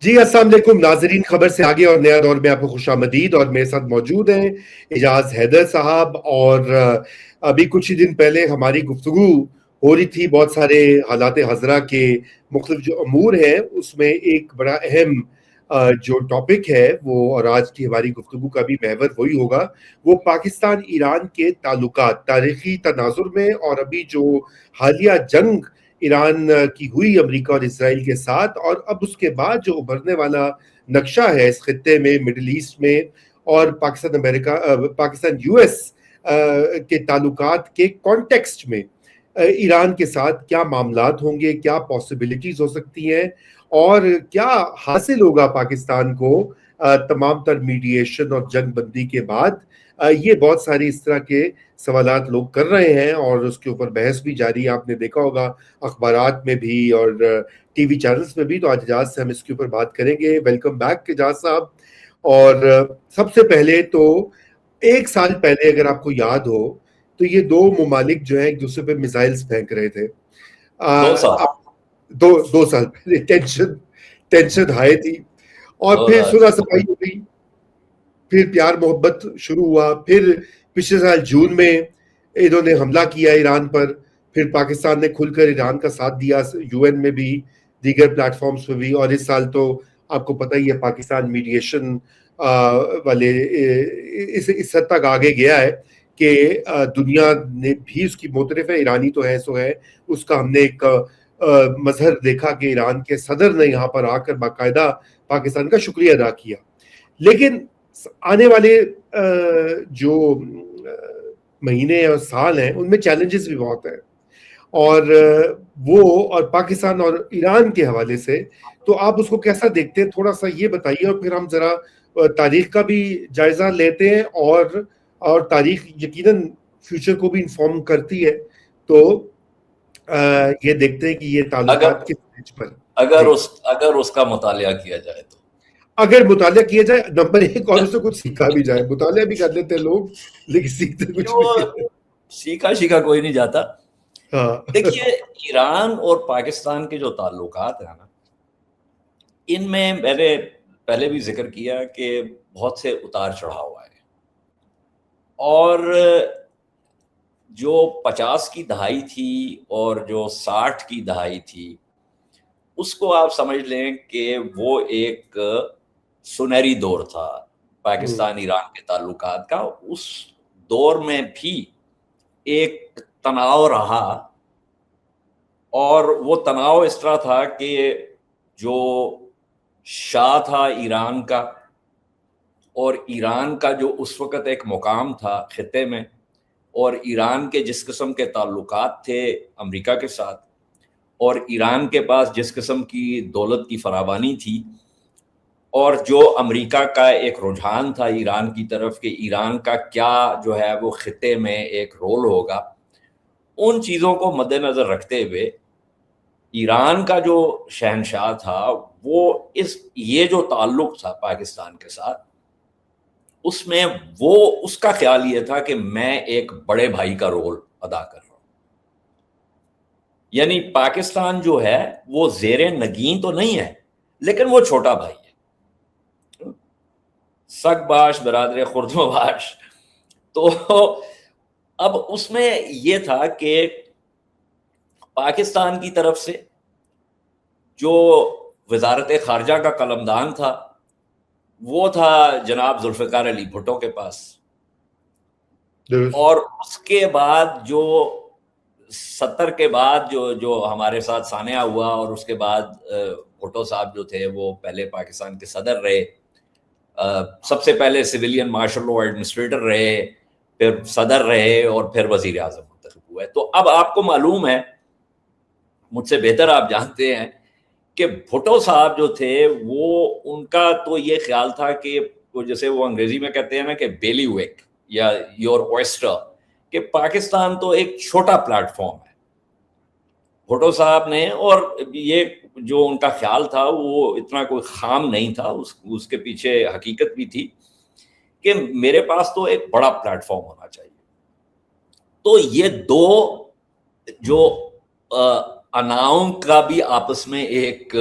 جی السلام علیکم ناظرین، خبر سے آگے اور نیا دور میں آپ کو خوش آمدید. اور میرے ساتھ موجود ہیں اعجاز حیدر صاحب. اور ابھی کچھ ہی دن پہلے ہماری گفتگو ہو رہی تھی بہت سارے حالات حاضرہ کے مختلف جو امور ہیں اس میں ایک بڑا اہم جو ٹاپک ہے وہ، اور آج کی ہماری گفتگو کا بھی محور وہی ہوگا، وہ پاکستان ایران کے تعلقات تاریخی تناظر میں. اور ابھی جو حالیہ جنگ ایران کی ہوئی امریکہ اور اسرائیل کے ساتھ، اور اب اس کے بعد جو ابھرنے والا نقشہ ہے اس خطے میں، مڈل ایسٹ میں، اور پاکستان یو ایس کے تعلقات کے کانٹیکسٹ میں ایران کے ساتھ کیا معاملات ہوں گے، کیا پاسبلٹیز ہو سکتی ہیں، اور کیا حاصل ہوگا پاکستان کو تمام تر میڈیشن اور جنگ بندی کے بعد. یہ بہت ساری اس طرح کے سوالات لوگ کر رہے ہیں اور اس کے اوپر بحث بھی جاری ہے. آپ نے دیکھا ہوگا اخبارات میں بھی اور ٹی وی چینلز میں بھی. تو آج اعجاز سے ہم اس کے اوپر بات کریں گے. ویلکم بیک اعجاز صاحب. اور سب سے پہلے تو 1 سال پہلے اگر آپ کو یاد ہو تو یہ دو ممالک جو ہیں ایک دوسرے پہ میزائلز پھینک رہے تھے. 2 سال دو سال پہلے ٹینشن ہائی تھی، اور پھر صلح صفائی ہو گئی، پھر پیار محبت شروع ہوا. پھر پچھلے سال جون میں انہوں نے حملہ کیا ایران پر. پھر پاکستان نے کھل کر ایران کا ساتھ دیا یو این میں بھی، دیگر پلیٹ فارمز پہ بھی. اور اس سال تو آپ کو پتہ ہی ہے پاکستان میڈیشن والے اس حد تک آگے گیا ہے کہ دنیا نے بھی اس کی معترف ہے. ایرانی تو ہے سو ہے. اس کا ہم نے ایک مظہر دیکھا کہ ایران کے صدر نے یہاں پر آ کر باقاعدہ پاکستان کا شکریہ ادا کیا. لیکن آنے والے جو مہینے اور سال ہیں ان میں چیلنجز بھی بہت ہیں. اور وہ اور پاکستان اور ایران کے حوالے سے تو آپ اس کو کیسا دیکھتے ہیں، تھوڑا سا یہ بتائیے. اور پھر ہم ذرا تاریخ کا بھی جائزہ لیتے ہیں، اور تاریخ یقیناً فیوچر کو بھی انفارم کرتی ہے. تو یہ دیکھتے ہیں کہ یہ تعلقات کس سٹیج پر. اگر اس کا مطالعہ کیا جائے تو اگر مطالعہ کیا جائے، نمبر 1، اور اس سے کچھ سیکھا بھی جائے. مطالعہ بھی کر لیتے ہیں لوگ لیکن سیکھتے کچھ بھی سیکھا کوئی نہیں جاتا. ہاں دیکھیے، ایران اور پاکستان کے جو تعلقات ہیں نا، ان میں میں نے پہلے بھی ذکر کیا کہ بہت سے اتار چڑھاؤ آئے. اور جو 50 کی دہائی تھی اور جو 60 کی دہائی تھی، اس کو آپ سمجھ لیں کہ وہ ایک سنہری دور تھا پاکستان ایران کے تعلقات کا. اس دور میں بھی ایک تناؤ رہا، اور وہ تناؤ اس طرح تھا کہ جو شاہ تھا ایران کا، اور ایران کا جو اس وقت ایک مقام تھا خطے میں، اور ایران کے جس قسم کے تعلقات تھے امریکہ کے ساتھ، اور ایران کے پاس جس قسم کی دولت کی فراوانی تھی، اور جو امریکہ کا ایک رجحان تھا ایران کی طرف کہ ایران کا کیا جو ہے وہ خطے میں ایک رول ہوگا، ان چیزوں کو مد نظر رکھتے ہوئے ایران کا جو شہنشاہ تھا وہ یہ جو تعلق تھا پاکستان کے ساتھ، اس میں وہ اس کا خیال یہ تھا کہ میں ایک بڑے بھائی کا رول ادا کر رہا ہوں. یعنی پاکستان جو ہے وہ زیر نگین تو نہیں ہے، لیکن وہ چھوٹا بھائی ہے، سگ باش برادر خرد و باش. تو اب اس میں یہ تھا کہ پاکستان کی طرف سے جو وزارت خارجہ کا قلمدان تھا وہ تھا جناب ذوالفقار علی بھٹو کے پاس. اور اس کے بعد جو 70 کے بعد جو ہمارے ساتھ سانحہ ہوا، اور اس کے بعد بھٹو صاحب جو تھے وہ پہلے پاکستان کے صدر رہے، سب سے پہلے سویلین مارشل لاء ایڈمنسٹریٹر رہے، پھر صدر رہے، اور پھر وزیر اعظم منتخب ہوئے. تو اب آپ کو معلوم ہے، مجھ سے بہتر آپ جانتے ہیں کہ بھٹو صاحب جو تھے وہ ان کا تو یہ خیال تھا کہ جیسے وہ انگریزی میں کہتے ہیں نا کہ بیلی ویک یا یور اویسٹر، کہ پاکستان تو ایک چھوٹا پلیٹ فارم ہے. بھٹو صاحب نے، اور یہ جو ان کا خیال تھا وہ اتنا کوئی خام نہیں تھا، اس کے پیچھے حقیقت بھی تھی کہ میرے پاس تو ایک بڑا پلیٹ فارم ہونا چاہیے. تو یہ دو جو اناؤں کا بھی آپس میں ایک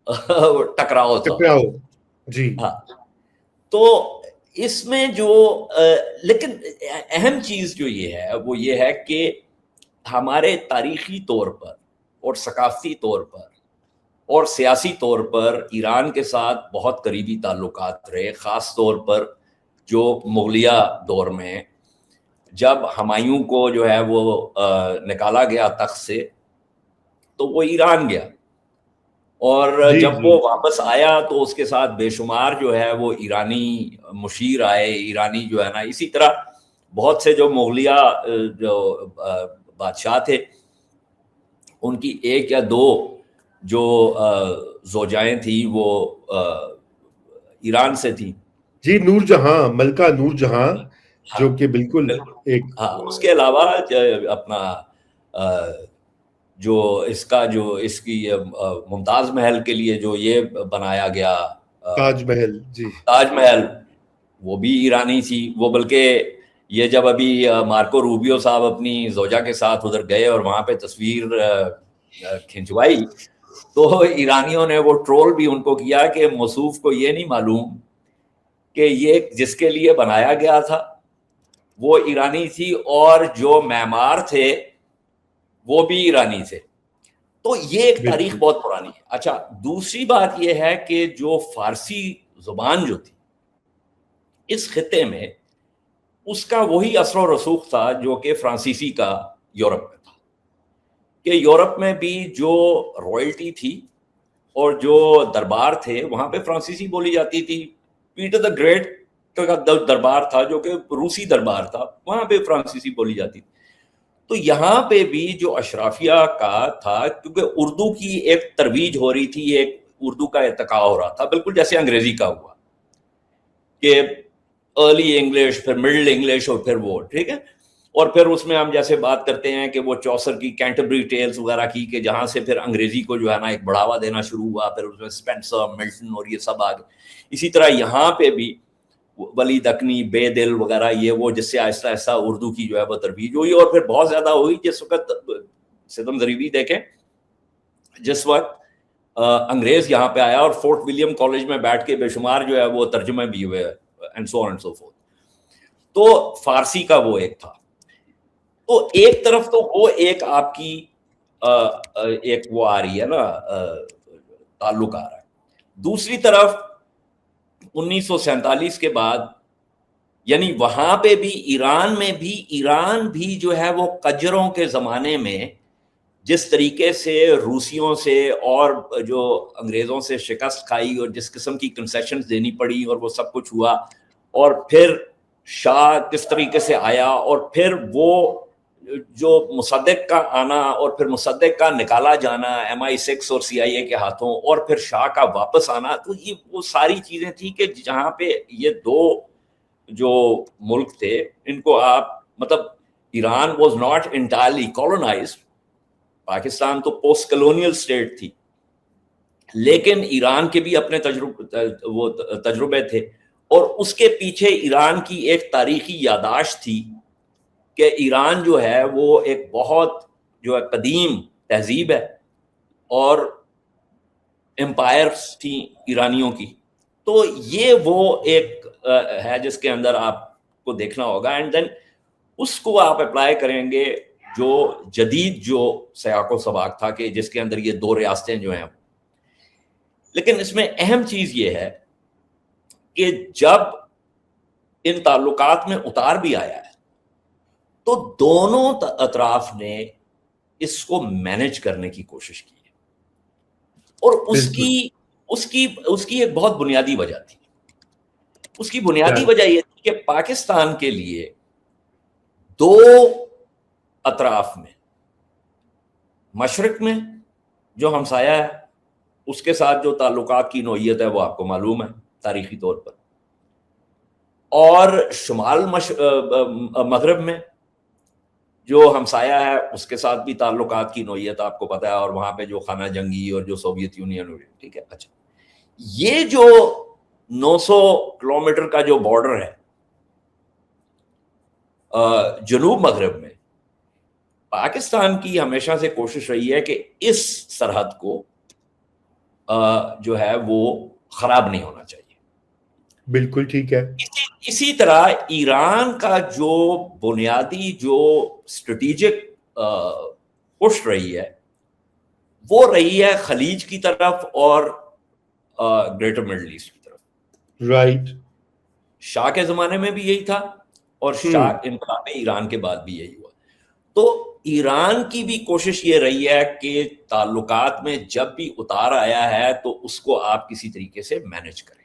ٹکراؤ تھا. ٹکراؤ جی. ہاں تو اس میں جو لیکن اہم چیز جو یہ ہے وہ یہ ہے کہ ہمارے تاریخی طور پر اور ثقافتی طور پر اور سیاسی طور پر ایران کے ساتھ بہت قریبی تعلقات رہے، خاص طور پر جو مغلیہ دور میں جب ہمایوں کو جو ہے وہ نکالا گیا تخت سے تو وہ ایران گیا، اور جی جب جی وہ واپس آیا تو اس کے ساتھ بے شمار جو ہے وہ ایرانی مشیر آئے، ایرانی جو ہے نا، اسی طرح بہت سے جو مغلیہ جو بادشاہ تھے ان کی ایک یا دو جو زوجائیں تھیں وہ ایران سے تھیں. جی. نور جہاں، ملکہ نور جہاں، ہاں جو کہ بالکل بالکل. ایک ہاں اس کے علاوہ اپنا جو اس کی ممتاز محل کے لیے جو یہ بنایا گیا تاج محل. جی تاج محل، وہ بھی ایرانی تھی. وہ بلکہ یہ جب ابھی مارکو روبیو صاحب اپنی زوجہ کے ساتھ ادھر گئے اور وہاں پہ تصویر کھنچوائی تو ایرانیوں نے وہ ٹرول بھی ان کو کیا کہ موصوف کو یہ نہیں معلوم کہ یہ جس کے لیے بنایا گیا تھا وہ ایرانی تھی اور جو معمار تھے وہ بھی ایرانی تھے. تو یہ ایک تاریخ بالکل. بہت پرانی ہے. اچھا دوسری بات یہ ہے کہ جو فارسی زبان جو تھی اس خطے میں اس کا وہی اثر و رسوخ تھا جو کہ فرانسیسی کا یورپ میں تھا، کہ یورپ میں بھی جو رائلٹی تھی اور جو دربار تھے وہاں پہ فرانسیسی بولی جاتی تھی. پیٹر دا گریٹ کا دربار تھا جو کہ روسی دربار تھا، وہاں پہ فرانسیسی بولی جاتی تھی. تو یہاں پہ بھی جو اشرافیہ کا تھا، کیونکہ اردو کی ایک ترویج ہو رہی تھی، ایک اردو کا ارتقاء ہو رہا تھا، بالکل جیسے انگریزی کا ہوا کہ ارلی انگلش، پھر مڈل انگلش، اور پھر وہ ٹھیک ہے. اور پھر اس میں ہم جیسے بات کرتے ہیں کہ وہ چوسر کی کینٹربری ٹیلز وغیرہ کی، کہ جہاں سے پھر انگریزی کو جو ہے نا ایک بڑھاوا دینا شروع ہوا، پھر اس میں اسپینسر، ملٹن اور یہ سب آ گئے. اسی طرح یہاں پہ بھی ولی دکنی، بے دل وغیرہ یہ وہ جس سے آہستہ آہستہ اردو کی جو ہے وہ ترویج ہوئی، اور پھر بہت زیادہ ہوئی. جس وقت ستم ذریبی دیکھیں، جس وقت انگریز یہاں پہ آیا اور فورٹ ولیم کالج میں بیٹھ کے بے شمار جو ہے وہ ترجمے بھی ہوئے and so on and so forth. تو فارسی کا وہ ایک تھا. تو ایک طرف تو وہ ایک آپ کی ایک وہ آ رہی ہے نا تعلق آ رہا ہے. دوسری طرف 1947 کے بعد یعنی وہاں پہ بھی ایران بھی جو ہے وہ قجروں کے زمانے میں جس طریقے سے روسیوں سے اور جو انگریزوں سے شکست کھائی اور جس قسم کی کنسیشنز دینی پڑی اور وہ سب کچھ ہوا، اور پھر شاہ کس طریقے سے آیا، اور پھر وہ جو مصدق کا آنا اور پھر مصدق کا نکالا جانا MI6 اور CIA کے ہاتھوں، اور پھر شاہ کا واپس آنا، تو یہ وہ ساری چیزیں تھیں کہ جہاں پہ یہ دو جو ملک تھے ان کو آپ مطلب Iran was not entirely colonised, Pakistan تو پوسٹ کلونیل سٹیٹ تھی، لیکن ایران کے بھی اپنے تجربے تھے، اور اس کے پیچھے ایران کی ایک تاریخی یادداشت تھی کہ ایران جو ہے وہ ایک بہت جو ہے قدیم تہذیب ہے اور امپائرز تھیں ایرانیوں کی. تو یہ وہ ایک ہے جس کے اندر آپ کو دیکھنا ہوگا، اینڈ دین اس کو آپ اپلائی کریں گے جو جدید جو سیاق و سباق تھا کہ جس کے اندر یہ دو ریاستیں جو ہیں. لیکن اس میں اہم چیز یہ ہے کہ جب ان تعلقات میں اتار بھی آیا ہے تو دونوں اطراف نے اس کو مینج کرنے کی کوشش کی ہے، اور اس کی ایک بہت بنیادی وجہ تھی. اس کی بنیادی وجہ یہ تھی کہ پاکستان کے لیے دو اطراف میں، مشرق میں جو ہمسایہ ہے اس کے ساتھ جو تعلقات کی نوعیت ہے وہ آپ کو معلوم ہے تاریخی طور پر، اور شمال مغرب میں جو ہمسایہ ہے اس کے ساتھ بھی تعلقات کی نوعیت آپ کو پتہ ہے، اور وہاں پہ جو خانہ جنگی اور جو سوویت یونین ہوئی، ٹھیک ہے. اچھا یہ جو 900 کلومیٹر کا جو بارڈر ہے جنوب مغرب میں، پاکستان کی ہمیشہ سے کوشش رہی ہے کہ اس سرحد کو جو ہے وہ خراب نہیں ہونا چاہیے. بالکل ٹھیک ہے. اسی طرح ایران کا جو بنیادی جو اسٹریٹجک پش رہی ہے وہ رہی ہے خلیج کی طرف اور گریٹر مڈل ایسٹ کی طرف. رائٹ. شاہ کے زمانے میں بھی یہی تھا اور شاہ انقلاب ایران کے بعد بھی یہی ہوا. تو ایران کی بھی کوشش یہ رہی ہے کہ تعلقات میں جب بھی اتار آیا ہے تو اس کو آپ کسی طریقے سے مینج کریں.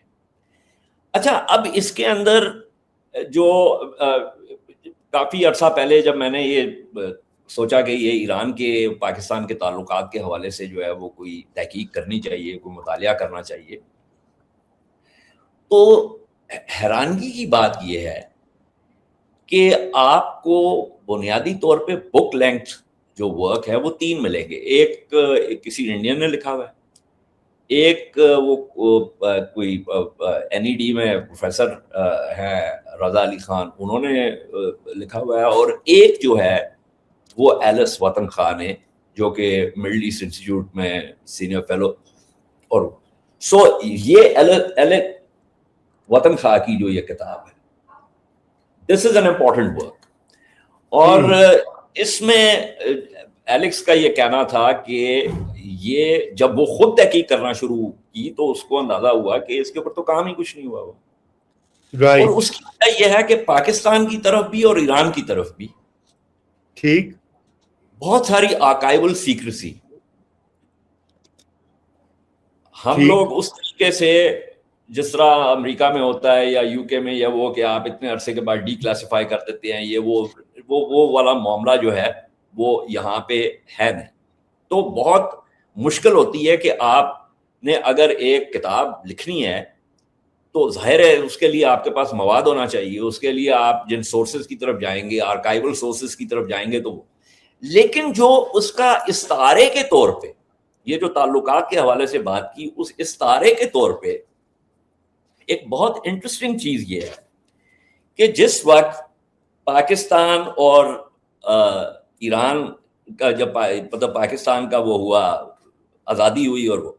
اچھا, اب اس کے اندر جو کافی عرصہ پہلے جب میں نے یہ سوچا کہ یہ ایران کے پاکستان کے تعلقات کے حوالے سے جو ہے وہ کوئی تحقیق کرنی چاہیے, کوئی مطالعہ کرنا چاہیے, تو حیرانگی کی بات یہ ہے کہ آپ کو بنیادی طور پہ بک لینتھ جو ورک ہے وہ 3 ملیں گے. ایک کسی انڈین نے لکھا ہوا ہے, ایک وہ کوئی این ای ڈی میں پروفیسر ہیں رضا علی خان, انہوں نے لکھا ہوا ہے, اور ایک جو ہے وہ ایلس وطن خان ہے جو کہ مڈل ایسٹ انسٹیٹیوٹ میں سینئر فیلو. اور سو یہ ایلس وطن خان کی جو یہ کتاب ہے, دس از این امپورٹنٹ ورک. اور اس میں ایلکس کا یہ کہنا تھا کہ یہ جب وہ خود تحقیق کرنا شروع کی تو اس کو اندازہ ہوا کہ اس کے اوپر تو کام ہی کچھ نہیں ہوا. اور اس کی وجہ یہ ہے کہ پاکستان کی طرف بھی اور ایران کی طرف بھی ٹھیک بہت ساری آرکائیول سیکریسی. ہم لوگ اس طریقے سے جس طرح امریکہ میں ہوتا ہے یا یو کے میں یا وہ کہ آپ اتنے عرصے کے بعد ڈی کلاسیفائی کر دیتے ہیں, یہ وہ والا معاملہ جو ہے وہ یہاں پہ ہے نہیں. تو بہت مشکل ہوتی ہے کہ آپ نے اگر ایک کتاب لکھنی ہے تو ظاہر ہے اس کے لیے آپ کے پاس مواد ہونا چاہیے, اس کے لیے آپ جن سورسز کی طرف جائیں گے, آرکائیول سورسز کی طرف جائیں گے, تو لیکن جو اس کا استعارے کے طور پہ یہ جو تعلقات کے حوالے سے بات کی, اس استعارے کے طور پہ ایک بہت انٹرسٹنگ چیز یہ ہے کہ جس وقت پاکستان اور ایران کا جب مطلب پاکستان کا وہ ہوا, آزادی ہوئی, اور وہ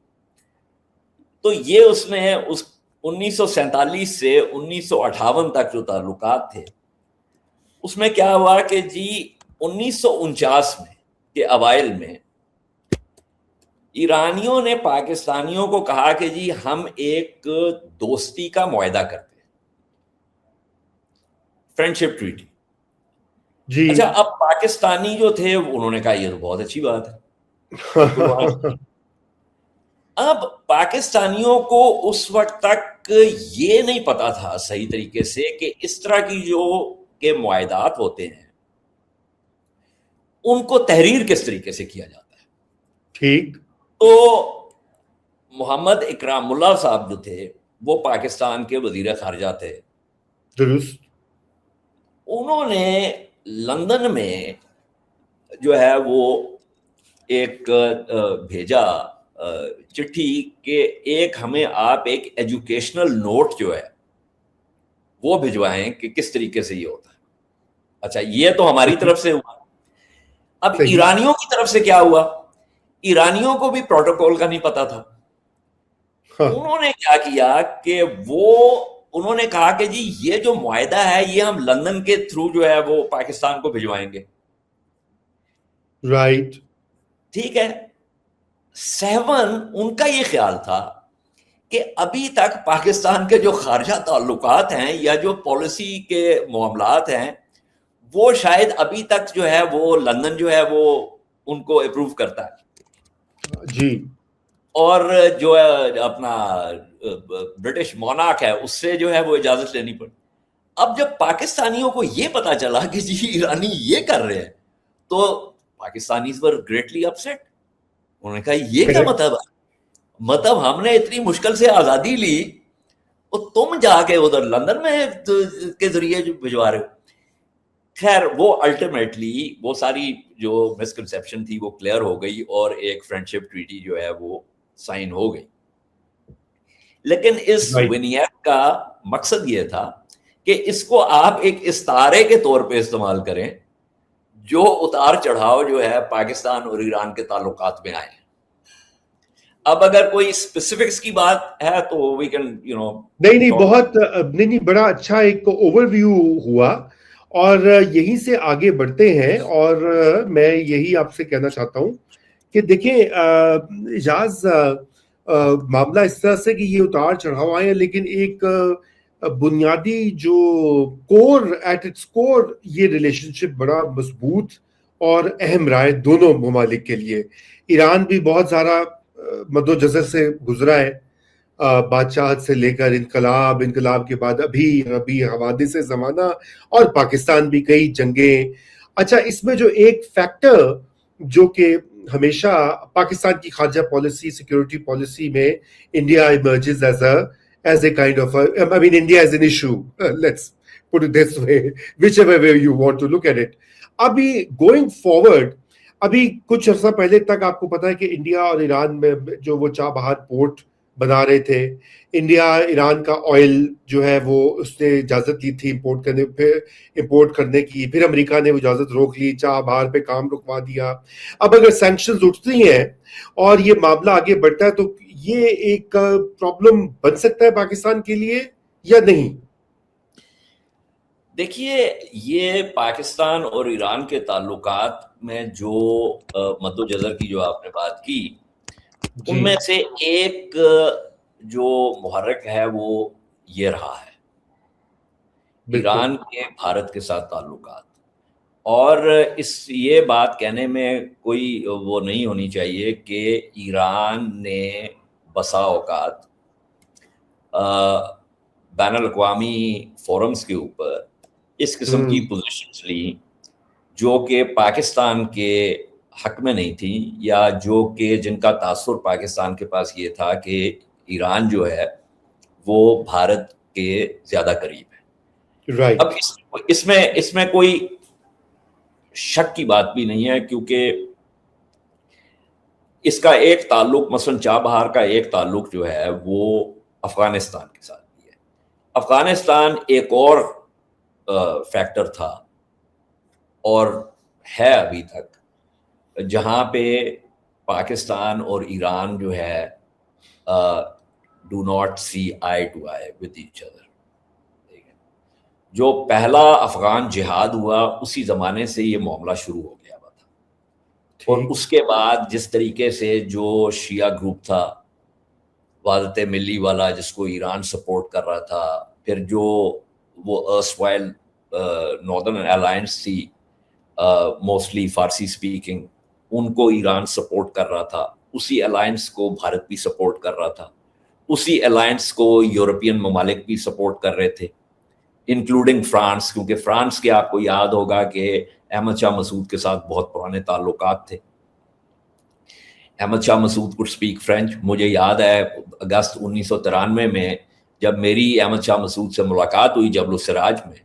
تو یہ اس نے اس 1947 سے 1958 تک جو تعلقات تھے اس میں کیا ہوا کہ جی 1949 میں کے اوائل میں ایرانیوں نے پاکستانیوں کو کہا کہ جی ہم ایک دوستی کا معاہدہ کرتے ہیں, فرینڈشپ ٹریٹی. جی. اچھا, اب پاکستانی جو تھے انہوں نے کہا یہ تو بہت اچھی بات ہے. اب پاکستانیوں کو اس وقت تک یہ نہیں پتا تھا صحیح طریقے سے کہ اس طرح کی جو کے معاہدات ہوتے ہیں ان کو تحریر کس طریقے سے کیا جاتا ہے. ٹھیک. تو محمد اکرام اللہ صاحب جو تھے وہ پاکستان کے وزیر خارجہ تھے. درست. انہوں نے لندن میں جو ہے وہ ایک بھیجا چٹھی کہ ایک ہمیں آپ ایک ایجوکیشنل نوٹ جو ہے وہ بھجوائیں کہ کس طریقے سے یہ ہوتا ہے. اچھا, یہ تو ہماری طرف سے ہوا. اب ایرانیوں کی طرف سے کیا ہوا, ایرانیوں کو بھی پروٹوکول کا نہیں پتا تھا. انہوں نے کیا کیا کہ انہوں نے کہا کہ جی یہ جو معاہدہ ہے یہ ہم لندن کے تھرو جو ہے وہ پاکستان کو بھجوائیں گے. رائٹ. ٹھیک ہے. 7 ان کا یہ خیال تھا کہ ابھی تک پاکستان کے جو خارجہ تعلقات ہیں یا جو پالیسی کے معاملات ہیں وہ شاید ابھی تک جو ہے وہ لندن جو ہے وہ ان کو اپروو کرتا ہے. جی. اور جو ہے اپنا برٹش مونارک ہے اس سے جو ہے وہ اجازت لینی پڑی. اب جب پاکستانیوں کو یہ پتا چلا کہ جی ایرانی یہ کر رہے ہیں تو پاکستانیز ور گریٹلی اپسیٹ. انہوں نے کہا یہ کیا مطلب ہم نے اتنی مشکل سے آزادی لی اور تم جا کے ادھر لندن میں کے ذریعے جو بھجوا رہے ہو. خیر وہ الٹیمیٹلی وہ ساری جو مسکنسیپشن تھی وہ کلیئر ہو گئی اور ایک فرینڈشپ ٹریٹی جو ہے وہ سائن ہو گئی. لیکن اس ونیت کا مقصد یہ تھا کہ اس کو آپ ایک استعارے کے طور پہ استعمال کریں جو اتار چڑھاؤ جو ہے پاکستان اور ایران کے تعلقات میں آئے. اب اگر کوئی اسپیسیفکس کی بات ہے تو وی کین نہیں بہت نہیں بڑا اچھا ایک اوور ویو ہوا، اور یہیں سے آگے بڑھتے ہیں. اور میں یہی آپ سے کہنا چاہتا ہوں کہ دیکھیں اعجاز، معاملہ اس طرح سے کہ یہ اتار چڑھاؤ آئے ہیں، لیکن ایک بنیادی جو کور ایٹ اٹس کور یہ ریلیشن شپ بڑا مضبوط اور اہم رہا ہے دونوں ممالک کے لیے. ایران بھی بہت سارا مد و جزر سے گزرا ہے، بادشاہت سے لے کر انقلاب کے بعد ابھی حوادث زمانہ، اور پاکستان بھی کئی جنگیں. اچھا، اس میں جو ایک فیکٹر جو کہ ہمیشہ پاکستان کی خارجہ پالیسی سیکیورٹی پالیسی میں India emerges as a kind of I mean India as an issue, let's put it this way, whichever way you want to look at it. ابھی going forward، ابھی کچھ عرصہ پہلے تک آپ کو پتا ہے کہ انڈیا اور ایران میں جو وہ چابہار پورٹ بنا رہے تھے، انڈیا ایران کا آئل جو ہے وہ اس نے اجازت لی تھی امپورٹ کرنے کی، پھر امریکہ نے وہ اجازت روک لی، چابہار پہ کام رکوا دیا. اب اگر سینکشنز اٹھتی ہیں اور یہ معاملہ آگے بڑھتا ہے تو یہ ایک پرابلم بن سکتا ہے پاکستان کے لیے یا نہیں؟ دیکھیے، یہ پاکستان اور ایران کے تعلقات میں جو مد و جزر کی جو آپ نے بات کی، ان میں سے ایک جو محرک ہے وہ یہ رہا ہے ایران کے بھارت کے ساتھ تعلقات. اور یہ بات کہنے میں کوئی وہ نہیں ہونی چاہیے کہ ایران نے بسا اوقات بین الاقوامی فورمز کے اوپر اس قسم کی پوزیشنز لی جو کہ پاکستان کے حق میں نہیں تھی، یا جو کہ جن کا تاثر پاکستان کے پاس یہ تھا کہ ایران جو ہے وہ بھارت کے زیادہ قریب ہے. اب اس میں کوئی شک کی بات بھی نہیں ہے، کیونکہ اس کا ایک تعلق مثلا چابہار کا ایک تعلق جو ہے وہ افغانستان کے ساتھ بھی ہے. افغانستان ایک اور فیکٹر تھا اور ہے ابھی تک جہاں پہ پاکستان اور ایران جو ہے do not see eye to eye with each other. جو پہلا افغان جہاد ہوا اسی زمانے سے یہ معاملہ شروع ہو گیا ہوا تھا، اور اس کے بعد جس طریقے سے جو شیعہ گروپ تھا وحدت ملی والا جس کو ایران سپورٹ کر رہا تھا، پھر جو وہ ارسوائل ناردرن الائنس تھی موسٹلی فارسی سپیکنگ، ان کو ایران سپورٹ کر رہا تھا، اسی الائنس کو بھارت بھی سپورٹ کر رہا تھا، اسی الائنس کو یورپین ممالک بھی سپورٹ کر رہے تھے انکلوڈنگ فرانس، کیونکہ فرانس کے آپ کو یاد ہوگا کہ احمد شاہ مسعود کے ساتھ بہت پرانے تعلقات تھے. احمد شاہ مسعود could speak فرینچ. مجھے یاد ہے اگست 1993 میں جب میری احمد شاہ مسعود سے ملاقات ہوئی جبل السراج میں،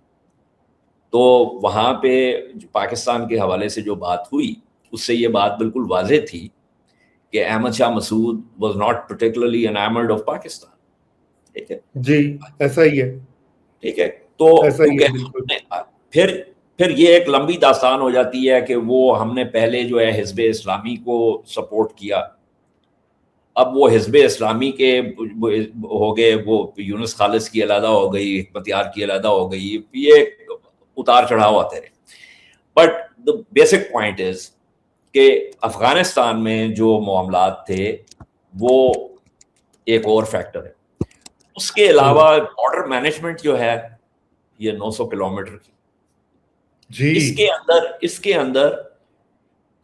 تو وہاں پہ پاکستان کے حوالے سے جو بات ہوئی اس سے یہ بات بالکل واضح تھی کہ احمد شاہ مسعود was not particularly enamored of Pakistan. ٹھیک ہے جی، ایسا ہی ہے. ٹھیک ہے، تو پھر یہ ایک لمبی داستان ہو جاتی ہے کہ وہ ہم نے پہلے جو ہے حزب اسلامی کو سپورٹ کیا، اب وہ حزب اسلامی کے ہو گئے، وہ یونس خالص کی علیحدہ ہو گئی، حکمت یار کی علیحدہ ہو گئی، یہ اتار چڑھاؤ آتے رہے. But the basic point is کہ افغانستان میں جو معاملات تھے وہ ایک اور فیکٹر ہے. اس کے علاوہ بارڈر مینجمنٹ جو ہے یہ 900 کلومیٹر کی، اس کے اندر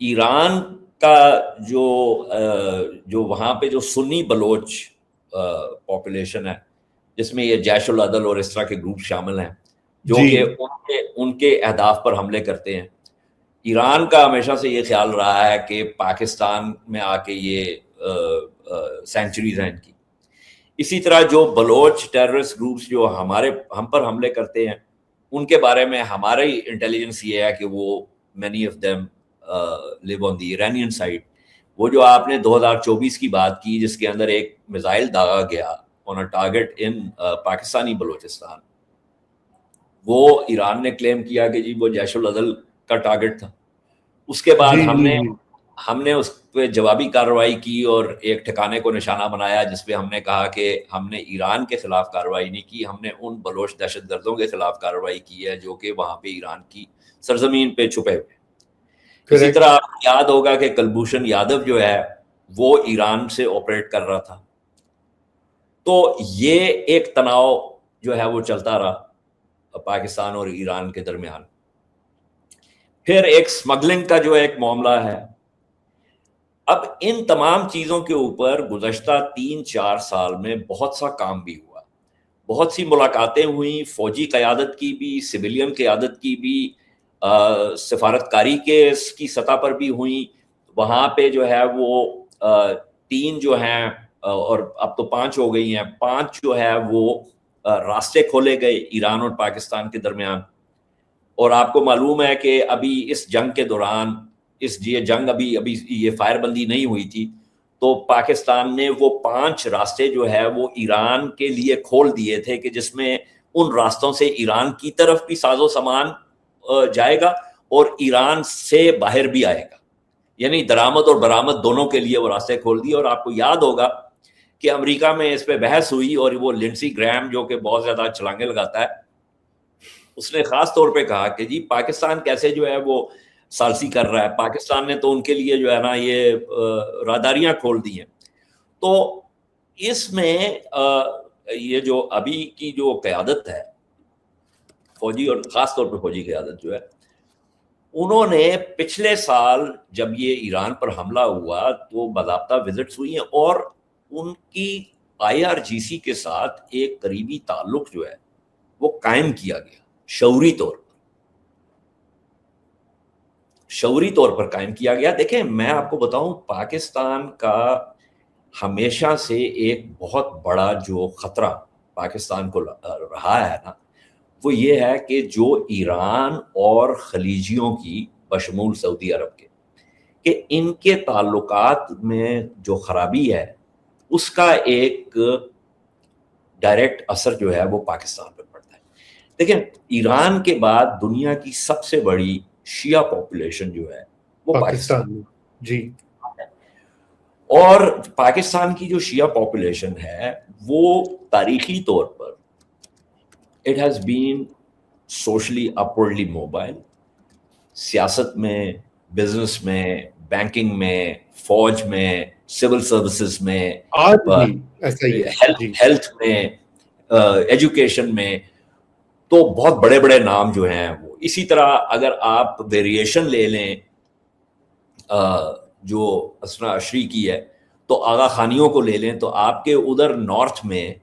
ایران کا جو وہاں پہ جو سنی بلوچ پاپولیشن ہے، جس میں یہ جیش العدل اور اس طرح کے گروپ شامل ہیں جو کہ ان کے اہداف پر حملے کرتے ہیں. ایران کا ہمیشہ سے یہ خیال رہا ہے کہ پاکستان میں آ کے یہ سینچریز ہیں ان کی. اسی طرح جو بلوچ ٹیررسٹ گروپس جو ہم پر حملے کرتے ہیں ان کے بارے میں ہماری انٹیلیجنس یہ ہے کہ وہ many of them live on the Iranian side. وہ جو آپ نے 2024 کی بات کی جس کے اندر ایک میزائل داغا گیا آن اے ٹارگٹ ان پاکستانی بلوچستان، وہ ایران نے کلیم کیا کہ جی وہ جیش العدل کا ٹارگٹ تھا. اس کے بعد ہم نے اس پہ جوابی کارروائی کی اور ایک ٹھکانے کو نشانہ بنایا جس پہ ہم نے کہا کہ ہم نے ایران کے خلاف کارروائی نہیں کی, ہم نے ان بلوچ دہشت گردوں کے خلاف کارروائی کی ہے جو کہ وہاں پہ ایران کی سرزمین پہ چھپے ہوئے. اسی طرح آپ کو یاد ہوگا کہ کلبھوشن یادو جو ہے وہ ایران سے آپریٹ کر رہا تھا. تو یہ ایک تناؤ جو ہے وہ چلتا رہا پاکستان اور ایران کے درمیان. پھر ایک سمگلنگ کا جو ایک معاملہ ہے. اب ان تمام چیزوں کے اوپر گزشتہ 3-4 سال میں بہت سا کام بھی ہوا, بہت سی ملاقاتیں ہوئیں, فوجی قیادت کی بھی, سویلین قیادت کی بھی, سفارتکاری کی سطح پر بھی ہوئیں. وہاں پہ جو ہے وہ 3 جو ہیں اور اب تو 5 ہو گئی ہیں, 5 جو ہے وہ راستے کھولے گئے ایران اور پاکستان کے درمیان. اور آپ کو معلوم ہے کہ ابھی اس جنگ کے دوران یہ جنگ ابھی یہ فائر بندی نہیں ہوئی تھی, تو پاکستان نے وہ 5 راستے جو ہے وہ ایران کے لیے کھول دیے تھے کہ جس میں ان راستوں سے ایران کی طرف بھی ساز و سامان جائے گا اور ایران سے باہر بھی آئے گا, یعنی درآمد اور برآمد دونوں کے لیے وہ راستے کھول دیے. اور آپ کو یاد ہوگا کہ امریکہ میں اس پہ بحث ہوئی اور وہ لنڈسی گریم جو کہ بہت زیادہ چھلانگیں لگاتا ہے, اس نے خاص طور پہ کہا کہ جی پاکستان کیسے جو ہے وہ ثالثی کر رہا ہے, پاکستان نے تو ان کے لیے جو ہے نا یہ راہداریاں کھول دی ہیں. تو اس میں یہ جو ابھی کی جو قیادت ہے فوجی اور خاص طور پہ فوجی قیادت جو ہے, انہوں نے پچھلے سال جب یہ ایران پر حملہ ہوا تو باضابطہ وزٹس ہوئی ہیں اور ان کی IRGC کے ساتھ ایک قریبی تعلق جو ہے وہ قائم کیا گیا, شعوری طور پر قائم کیا گیا. دیکھیں میں آپ کو بتاؤں, پاکستان کا ہمیشہ سے ایک بہت بڑا جو خطرہ پاکستان کو رہا ہے نا, وہ یہ ہے کہ جو ایران اور خلیجیوں کی بشمول سعودی عرب کے کہ ان کے تعلقات میں جو خرابی ہے اس کا ایک ڈائریکٹ اثر جو ہے وہ پاکستان پہ پڑتا ہے. دیکھیں ایران کے بعد دنیا کی سب سے بڑی شیعہ پاپولیشن جو ہے وہ پاکستان میں جی, اور پاکستان کی جو شیعہ پاپولیشن ہے وہ تاریخی طور پر it has been socially upwardly mobile, سیاست میں, بزنس میں, بینکنگ میں, فوج میں, سول سروسز میں, ہیلتھ میں, ایجوکیشن میں, تو بہت بڑے بڑے نام جو ہیں وہ. اسی طرح اگر آپ ویریشن لے لیں جو اسنا عشری کی ہے تو آغا خانیوں کو لے لیں تو آپ کے ادھر نارتھ میں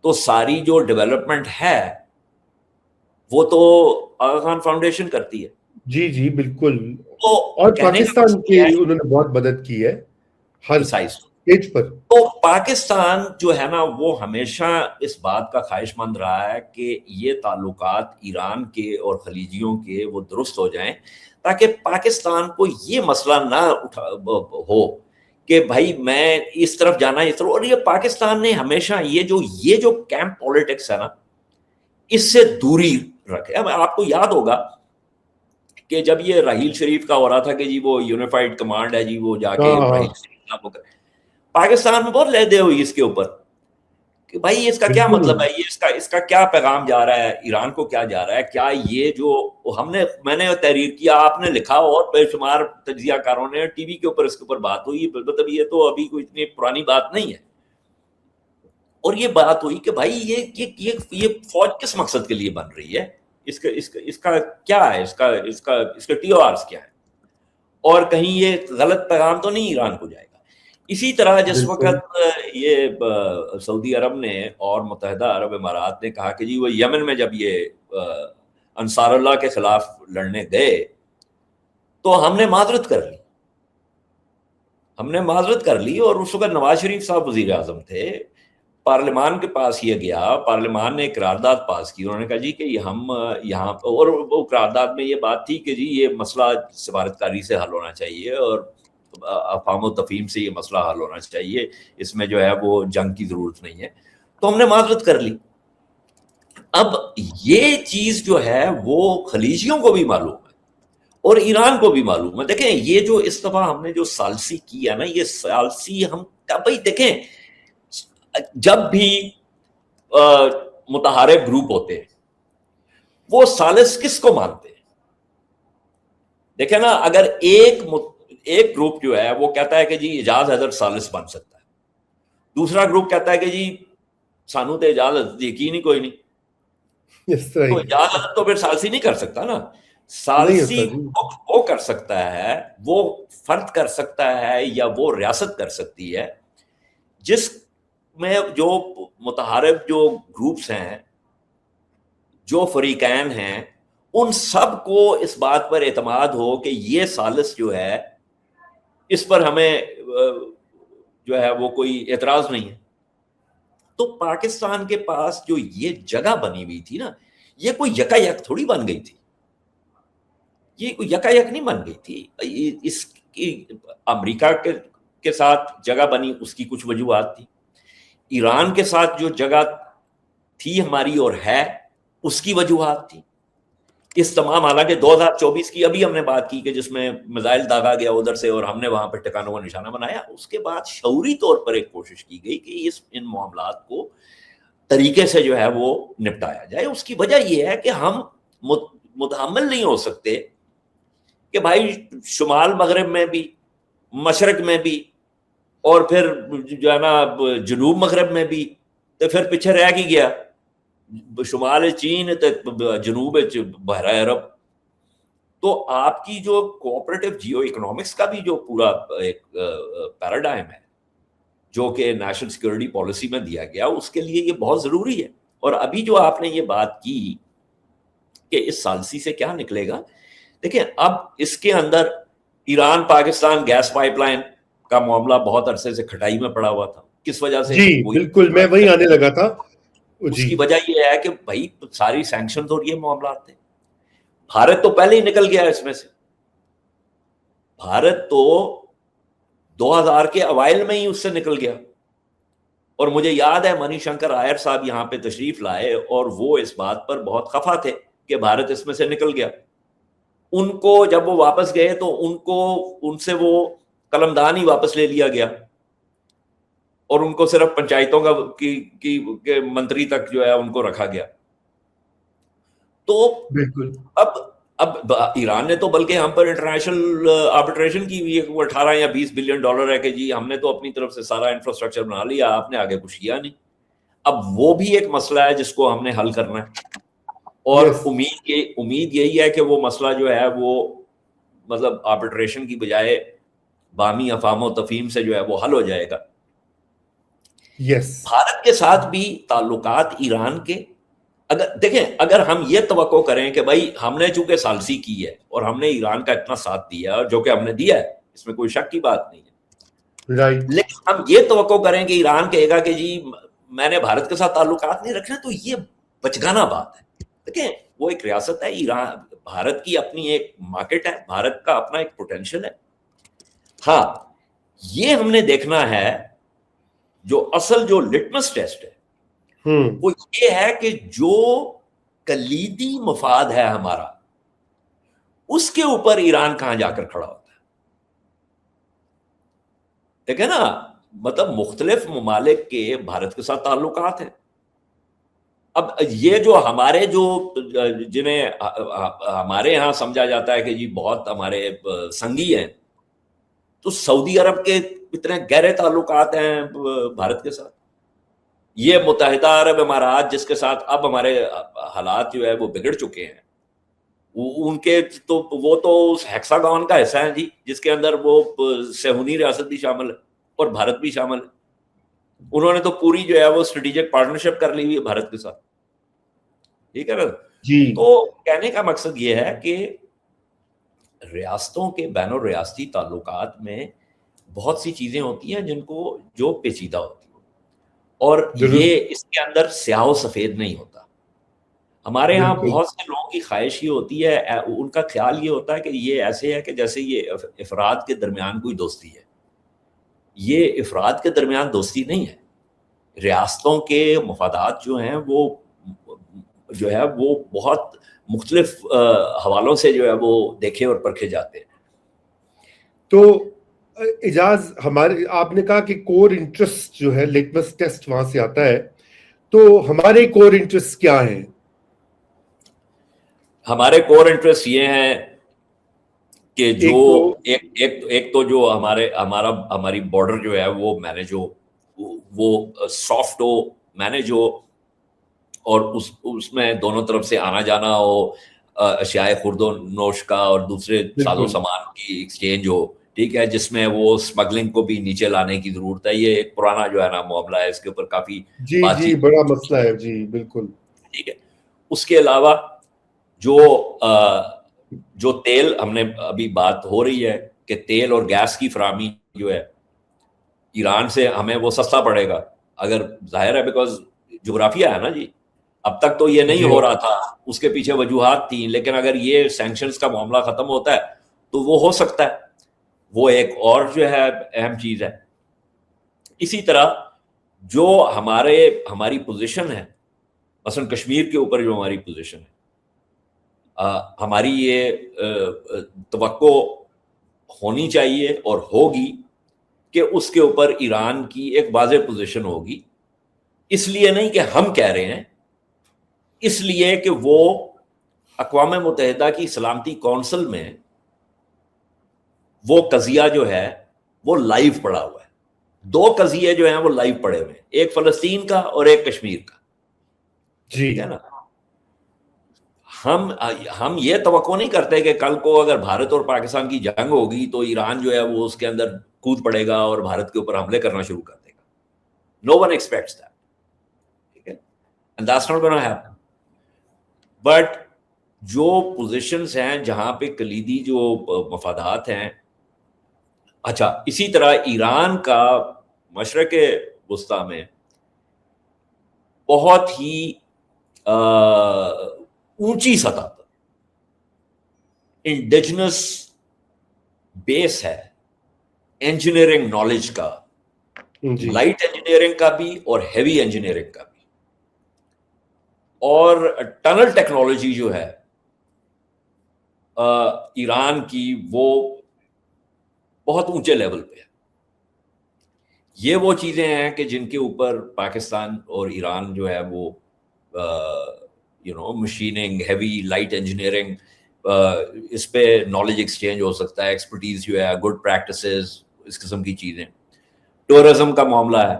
تو ساری جو ڈیولپمنٹ ہے وہ تو آغا خان فاؤنڈیشن کرتی ہے. جی جی بالکل, اور پاکستان کی انہوں نے بہت مدد کی ہے ہر سٹیج پر. تو پاکستان جو ہے نا وہ ہمیشہ اس بات کا خواہش مند رہا ہے کہ یہ تعلقات ایران کے اور خلیجیوں کے وہ درست ہو جائیں تاکہ پاکستان کو یہ مسئلہ نہ ہو کہ بھائی میں اس طرف جانا اس طرف. اور یہ پاکستان نے ہمیشہ یہ جو کیمپ پولیٹکس ہے نا اس سے دوری رکھے. اب آپ کو یاد ہوگا کہ جب یہ راحیل شریف کا ہو رہا تھا کہ جی وہ یونیفائڈ کمانڈ ہے جی وہ جا کے راحیل شریف پاکستان میں بہت لہدے ہوئی اس کے اوپر کہ بھائی اس کا کیا مطلب ہے, یہ اس کا کیا پیغام جا رہا ہے, ایران کو کیا جا رہا ہے, کیا یہ جو میں نے تحریر کیا, آپ نے لکھا اور بے شمار تجزیہ کاروں نے ٹی وی کے اوپر اس کے اوپر بات ہوئی, مطلب یہ تو ابھی کوئی اتنی پرانی بات نہیں ہے. اور یہ بات ہوئی کہ بھائی یہ فوج کس مقصد کے لیے بن رہی ہے, اس کا کیا ہے, اس کا TORs کیا ہے, اور کہیں یہ غلط پیغام تو نہیں ایران کو جائے گا. اسی طرح جس وقت یہ سعودی عرب نے اور متحدہ عرب امارات نے کہا کہ جی وہ یمن میں جب یہ انصار اللہ کے خلاف لڑنے گئے تو ہم نے معذرت کر لی, اور اس وقت نواز شریف صاحب وزیر اعظم تھے, پارلیمان کے پاس یہ گیا, پارلیمان نے قرارداد پاس کی, انہوں نے کہا جی کہ ہم یہاں, اور وہ قرارداد میں یہ بات تھی کہ جی یہ مسئلہ سفارتکاری سے حل ہونا چاہیے اور افہام و تفہیم سے یہ مسئلہ حل ہونا چاہیے, اس میں جو ہے وہ جنگ کی ضرورت نہیں ہے. تو ہم نے معذرت کر لی. اب یہ چیز جو ہے وہ خلیجیوں کو بھی معلوم ہے اور ایران کو بھی معلوم ہے. دیکھیں یہ جو اس دفعہ ہم نے جو ثالثی کی ہے نا، یہ ثالثی ہم بھائی دیکھیں جب بھی متحارب گروپ ہوتے ہیں وہ ثالث کس کو مانتے ہیں؟ دیکھیں نا، اگر ایک گروپ جو ہے وہ کہتا ہے کہ جی اعجاز حیدر ثالث بن سکتا ہے، دوسرا گروپ کہتا ہے کہ جی سانو تو اعجاز یقین ہی کوئی نہیں، تو اعجاز حیدر تو پھر ثالثی نہیں کر سکتا نا. ثالثی وہ کر سکتا ہے، وہ فرد کر سکتا ہے یا وہ ریاست کر سکتی ہے جس میں جو متحارب جو گروپس ہیں، جو فریقین ہیں، ان سب کو اس بات پر اعتماد ہو کہ یہ ثالث جو ہے اس پر ہمیں جو ہے وہ کوئی اعتراض نہیں ہے. تو پاکستان کے پاس جو یہ جگہ بنی ہوئی تھی نا، یہ کوئی یکا یک تھوڑی بن گئی تھی، یہ کوئی یکا یک نہیں بن گئی تھی. اس کی امریکہ کے ساتھ جگہ بنی، اس کی کچھ وجوہات تھی. ایران کے ساتھ جو جگہ تھی ہماری اور ہے، اس کی وجوہات تھی. اس تمام، حالانکہ 2024 کی ابھی ہم نے بات کی کہ جس میں میزائل داغا گیا ادھر سے اور ہم نے وہاں پہ ٹکانوں کا نشانہ بنایا، اس کے بعد شعوری طور پر ایک کوشش کی گئی کہ ان معاملات کو طریقے سے جو ہے وہ نپٹایا جائے. اس کی وجہ یہ ہے کہ ہم متحمل نہیں ہو سکتے کہ بھائی شمال مغرب میں بھی، مشرق میں بھی، اور پھر جو ہے نا جنوب مغرب میں بھی، تو پھر پیچھے رہ کی گیا شمال چین تے جنوب بحرہ عرب. تو آپ کی جو کوآپریٹو جیو اکنامکس کا بھی جو پورا ایک پیراڈائم ہے جو کہ نیشنل سیکورٹی پالیسی میں دیا گیا، اس کے لیے یہ بہت ضروری ہے. اور ابھی جو آپ نے یہ بات کی کہ اس ثالثی سے کیا نکلے گا، دیکھیں اب اس کے اندر Iran Pakistan gas pipeline کا معاملہ بہت عرصے سے کھٹائی میں پڑا ہوا تھا. کس وجہ سے؟ جی بالکل، میں وہی آنے لگا تھا. اس کی وجہ یہ ہے کہ بھائی ساری سینکشن اور یہ معاملات تھے. بھارت تو پہلے ہی نکل گیا اس میں سے. بھارت تو 2000 کے اوائل میں ہی اس سے نکل گیا. اور مجھے یاد ہے منی شنکر آئر صاحب یہاں پہ تشریف لائے اور وہ اس بات پر بہت خفا تھے کہ بھارت اس میں سے نکل گیا. ان کو جب وہ واپس گئے تو ان سے وہ قلمدان ہی واپس لے لیا گیا اور ان کو صرف پنچایتوں کا کی منتری تک جو ہے ان کو رکھا گیا. تو بالکل اب ایران نے تو بلکہ ہم پر انٹرنیشنل آربیٹریشن کی ہوئی ہے، وہ 18 یا 20 بلین ڈالر ہے کہ جی ہم نے تو اپنی طرف سے سارا انفراسٹرکچر بنا لیا، آپ نے آگے کچھ کیا نہیں. اب وہ بھی ایک مسئلہ ہے جس کو ہم نے حل کرنا ہے، اور امید یہی ہے کہ وہ مسئلہ جو ہے وہ مطلب آربیٹریشن کی بجائے باہمی افہام و تفہیم سے جو ہے وہ حل ہو جائے گا. بھارت کے ساتھ بھی تعلقات ایران کے، اگر دیکھیں اگر ہم یہ توقع کریں کہ بھائی ہم نے چونکہ ثالثی کی ہے اور ہم نے ایران کا اتنا ساتھ دیا اور جو کہ ہم نے دیا ہے، اس میں کوئی شک کی بات نہیں ہے، لیکن ہم یہ توقع کریں کہ ایران کہے گا کہ جی میں نے بھارت کے ساتھ تعلقات نہیں رکھنے، تو یہ بچگانہ بات ہے. دیکھیں وہ ایک ریاست ہے ایران، بھارت کی اپنی ایک مارکیٹ ہے، بھارت کا اپنا ایک پوٹینشل ہے. ہاں یہ ہم نے دیکھنا ہے، جو اصل جو لٹمس ٹیسٹ ہے وہ یہ ہے کہ جو کلیدی مفاد ہے ہمارا، اس کے اوپر ایران کہاں جا کر کھڑا ہوتا ہے. دیکھیں نا، مطلب مختلف ممالک کے بھارت کے ساتھ تعلقات ہیں. اب یہ جو ہمارے جنہیں ہمارے ہاں سمجھا جاتا ہے کہ جی بہت ہمارے سنگی ہیں، تو سعودی عرب کے اتنے گہرے تعلقات ہیں بھارت کے ساتھ. یہ متحدہ عرب امارات جس کے ساتھ اب ہمارے حالات جو ہے وہ بگڑ چکے ہیں، ان کے تو وہ تو اس ہیکساگون کا حصہ ہے جی، جس کے اندر وہ صہیونی ریاست بھی شامل ہے اور بھارت بھی شامل ہے. انہوں نے تو پوری جو ہے وہ اسٹریٹجک پارٹنرشپ کر لی ہوئی ہے بھارت کے ساتھ. ٹھیک ہے نا؟ تو کہنے کا مقصد یہ ہے کہ ریاستوں کے بین الریاستی تعلقات میں بہت سی چیزیں ہوتی ہیں جو پیچیدہ ہوتی ہیں، اور یہ اس کے اندر سیاہ و سفید نہیں ہوتا. ہمارے ہاں بہت سے لوگوں کی خواہش یہ ہوتی ہے، ان کا خیال یہ ہوتا ہے کہ یہ ایسے ہے کہ جیسے یہ افراد کے درمیان کوئی دوستی ہے. یہ افراد کے درمیان دوستی نہیں ہے. ریاستوں کے مفادات جو ہیں وہ جو ہے وہ بہت مختلف حوالوں سے جو ہے وہ دیکھے اور پرکھے جاتے ہیں. تو اعجاز ہمارے آپ نے کہا کہ کور انٹرسٹ جو ہے لیٹمس ٹیسٹ وہاں سے آتا ہے, تو ہمارے کور انٹرسٹ کیا ہیں؟ ہمارے کور انٹرسٹ یہ ہیں کہ جو ایک تو جو ہماری بارڈر جو ہے وہ مینیج ہو, وہ سافٹ ہو, مینیج ہو, اور اس میں دونوں طرف سے آنا جانا ہو, اشیاء خرد و نوش کا اور دوسرے ساز و سامان کی ایکسچینج ہو, ٹھیک ہے, جس میں وہ اسمگلنگ کو بھی نیچے لانے کی ضرورت ہے. یہ ایک پرانا جو ہے نا معاملہ ہے, اس کے اوپر کافی بات چیت بڑا مسئلہ ہے. جی بالکل ٹھیک ہے. اس کے علاوہ جو تیل, ہم نے ابھی بات ہو رہی ہے کہ تیل اور گیس کی فراہمی جو ہے ایران سے ہمیں وہ سستا پڑے گا, اگر ظاہر ہے بیکاز جغرافیہ ہے نا جی. اب تک تو یہ نہیں ہو رہا تھا, اس کے پیچھے وجوہات تھیں, لیکن اگر یہ سینکشنز کا معاملہ ختم ہوتا ہے تو وہ ہو سکتا ہے. وہ ایک اور جو ہے اہم چیز ہے. اسی طرح جو ہماری پوزیشن ہے, مثلا کشمیر کے اوپر جو ہماری پوزیشن ہے, ہماری یہ توقع ہونی چاہیے اور ہوگی کہ اس کے اوپر ایران کی ایک واضح پوزیشن ہوگی. اس لیے نہیں کہ ہم کہہ رہے ہیں, اس لیے کہ وہ اقوام متحدہ کی سلامتی کونسل میں وہ قضیہ جو ہے وہ لائیو پڑا ہوا ہے. 2 قضیے جو ہیں وہ لائیو پڑے ہوئے ہیں, ایک فلسطین کا اور ایک کشمیر کا. ٹھیک ہے نا. ہم یہ توقع نہیں کرتے کہ کل کو اگر بھارت اور پاکستان کی جنگ ہوگی تو ایران جو ہے وہ اس کے اندر کود پڑے گا اور بھارت کے اوپر حملے کرنا شروع کر دے گا. No one expects that. ٹھیک ہے, and that's not going to happen. But جو پوزیشنز ہیں جہاں پہ کلیدی جو مفادات ہیں, اچھا اسی طرح ایران کا مشرق وسطیٰ میں بہت ہی اونچی سطح پر انڈیجنس بیس ہے انجینئرنگ نالج کا, لائٹ انجینئرنگ کا بھی اور ہیوی انجینئرنگ کا بھی. اور ٹنل ٹیکنالوجی جو ہے ایران کی وہ بہت اونچے لیول پہ ہے. یہ وہ چیزیں ہیں کہ جن کے اوپر پاکستان اور ایران جو ہے وہ مشیننگ, ہیوی لائٹ انجینئرنگ, اس پہ نالج ایکسچینج ہو سکتا ہے, ایکسپرٹیز جو ہے, گڈ پریکٹسز, اس قسم کی چیزیں. ٹورزم کا معاملہ ہے,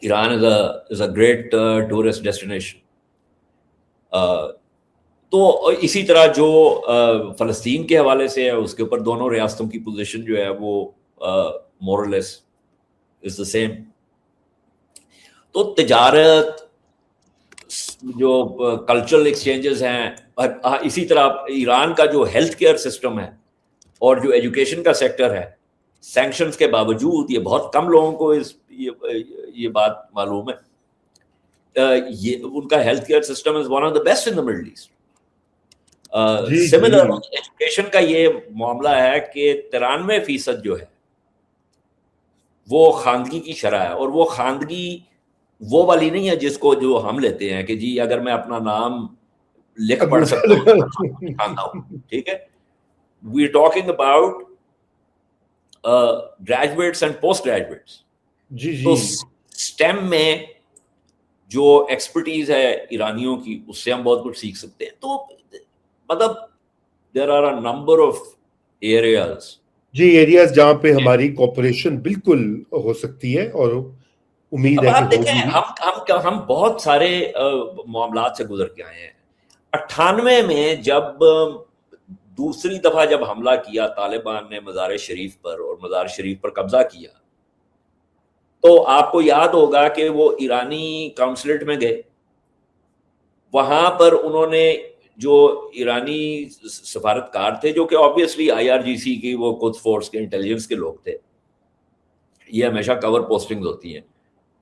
ایران از اے گریٹ ٹورسٹ ڈیسٹینیشن. تو اسی طرح جو فلسطین کے حوالے سے ہے, اس کے اوپر دونوں ریاستوں کی پوزیشن جو ہے وہ مور اور لیس از دا سیم. تو تجارت, جو کلچرل ایکسچینجز ہیں, اسی طرح ایران کا جو ہیلتھ کیئر سسٹم ہے اور جو ایجوکیشن کا سیکٹر ہے, سینکشنز کے باوجود یہ بہت کم لوگوں کو یہ بات معلوم ہے, یہ ان کا health care system is one of the best in the Middle East. Similar education کا یہ معاملہ ہے کہ 93% جو ہے وہ خواندگی کی شرح ہے, اور وہ خواندگی وہ والی نہیں ہے جس کو جو ہم لیتے ہیں کہ جی اگر میں اپنا نام لکھ پڑھ سکتا ہوں. ٹھیک ہے, we are talking about graduates and post graduates. تو اسٹیم میں جو ایکسپرٹیز ہے ایرانیوں کی, اس سے ہم بہت کچھ سیکھ سکتے ہیں. تو مطلب there are a number of areas areas جہاں پہ ہماری کوپریشن بالکل ہو سکتی ہے, اور امید ہے کہ دیکھیں ہم بہت سارے معاملات سے گزر کے آئے ہیں. 98 میں جب دوسری دفعہ جب حملہ کیا طالبان نے مزار شریف پر, اور مزار شریف پر قبضہ کیا, تو آپ کو یاد ہوگا کہ وہ ایرانی کونسلیٹ میں گئے. وہاں پر انہوں نے جو ایرانی سفارتکار تھے, جو کہ آبویسلی IRGC کی وہ قدس فورس کے انٹیلیجنس کے لوگ تھے, یہ ہمیشہ کور پوسٹنگز ہوتی ہیں,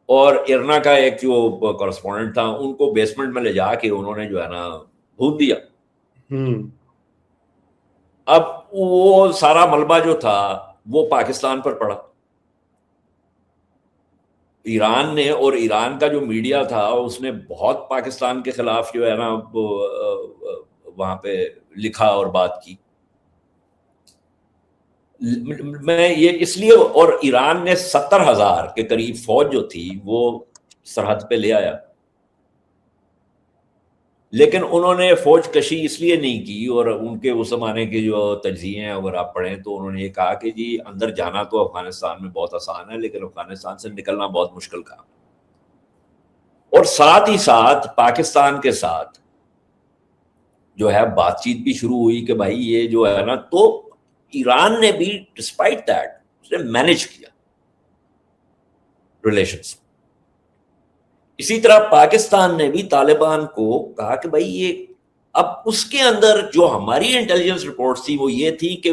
اور ارنا کا ایک جو کورسپونڈنٹ تھا, ان کو بیسمنٹ میں لے جا کے انہوں نے جو ہے نا بھون دیا. اب وہ سارا ملبہ جو تھا وہ پاکستان پر پڑا. ایران نے, اور ایران کا جو میڈیا تھا اس نے بہت پاکستان کے خلاف جو ہے نا وہاں پہ لکھا اور بات کی. میں یہ اس لیے, اور ایران نے 70,000 کے قریب فوج جو تھی وہ سرحد پہ لے آیا, لیکن انہوں نے فوج کشی اس لیے نہیں کی, اور ان کے اس زمانے کے جو تجزیے ہیں اگر آپ پڑھیں تو انہوں نے یہ کہا کہ جی اندر جانا تو افغانستان میں بہت آسان ہے, لیکن افغانستان سے نکلنا بہت مشکل کام ہے. اور ساتھ ہی ساتھ پاکستان کے ساتھ جو ہے بات چیت بھی شروع ہوئی کہ بھائی یہ جو ہے نا, تو ایران نے بھی ڈسپائٹ دیٹ اس نے مینج کیا ریلیشنز. اسی طرح پاکستان نے بھی طالبان کو کہا کہ بھائی یہ, اب اس کے اندر جو ہماری انٹیلیجنس رپورٹس تھی وہ یہ تھی کہ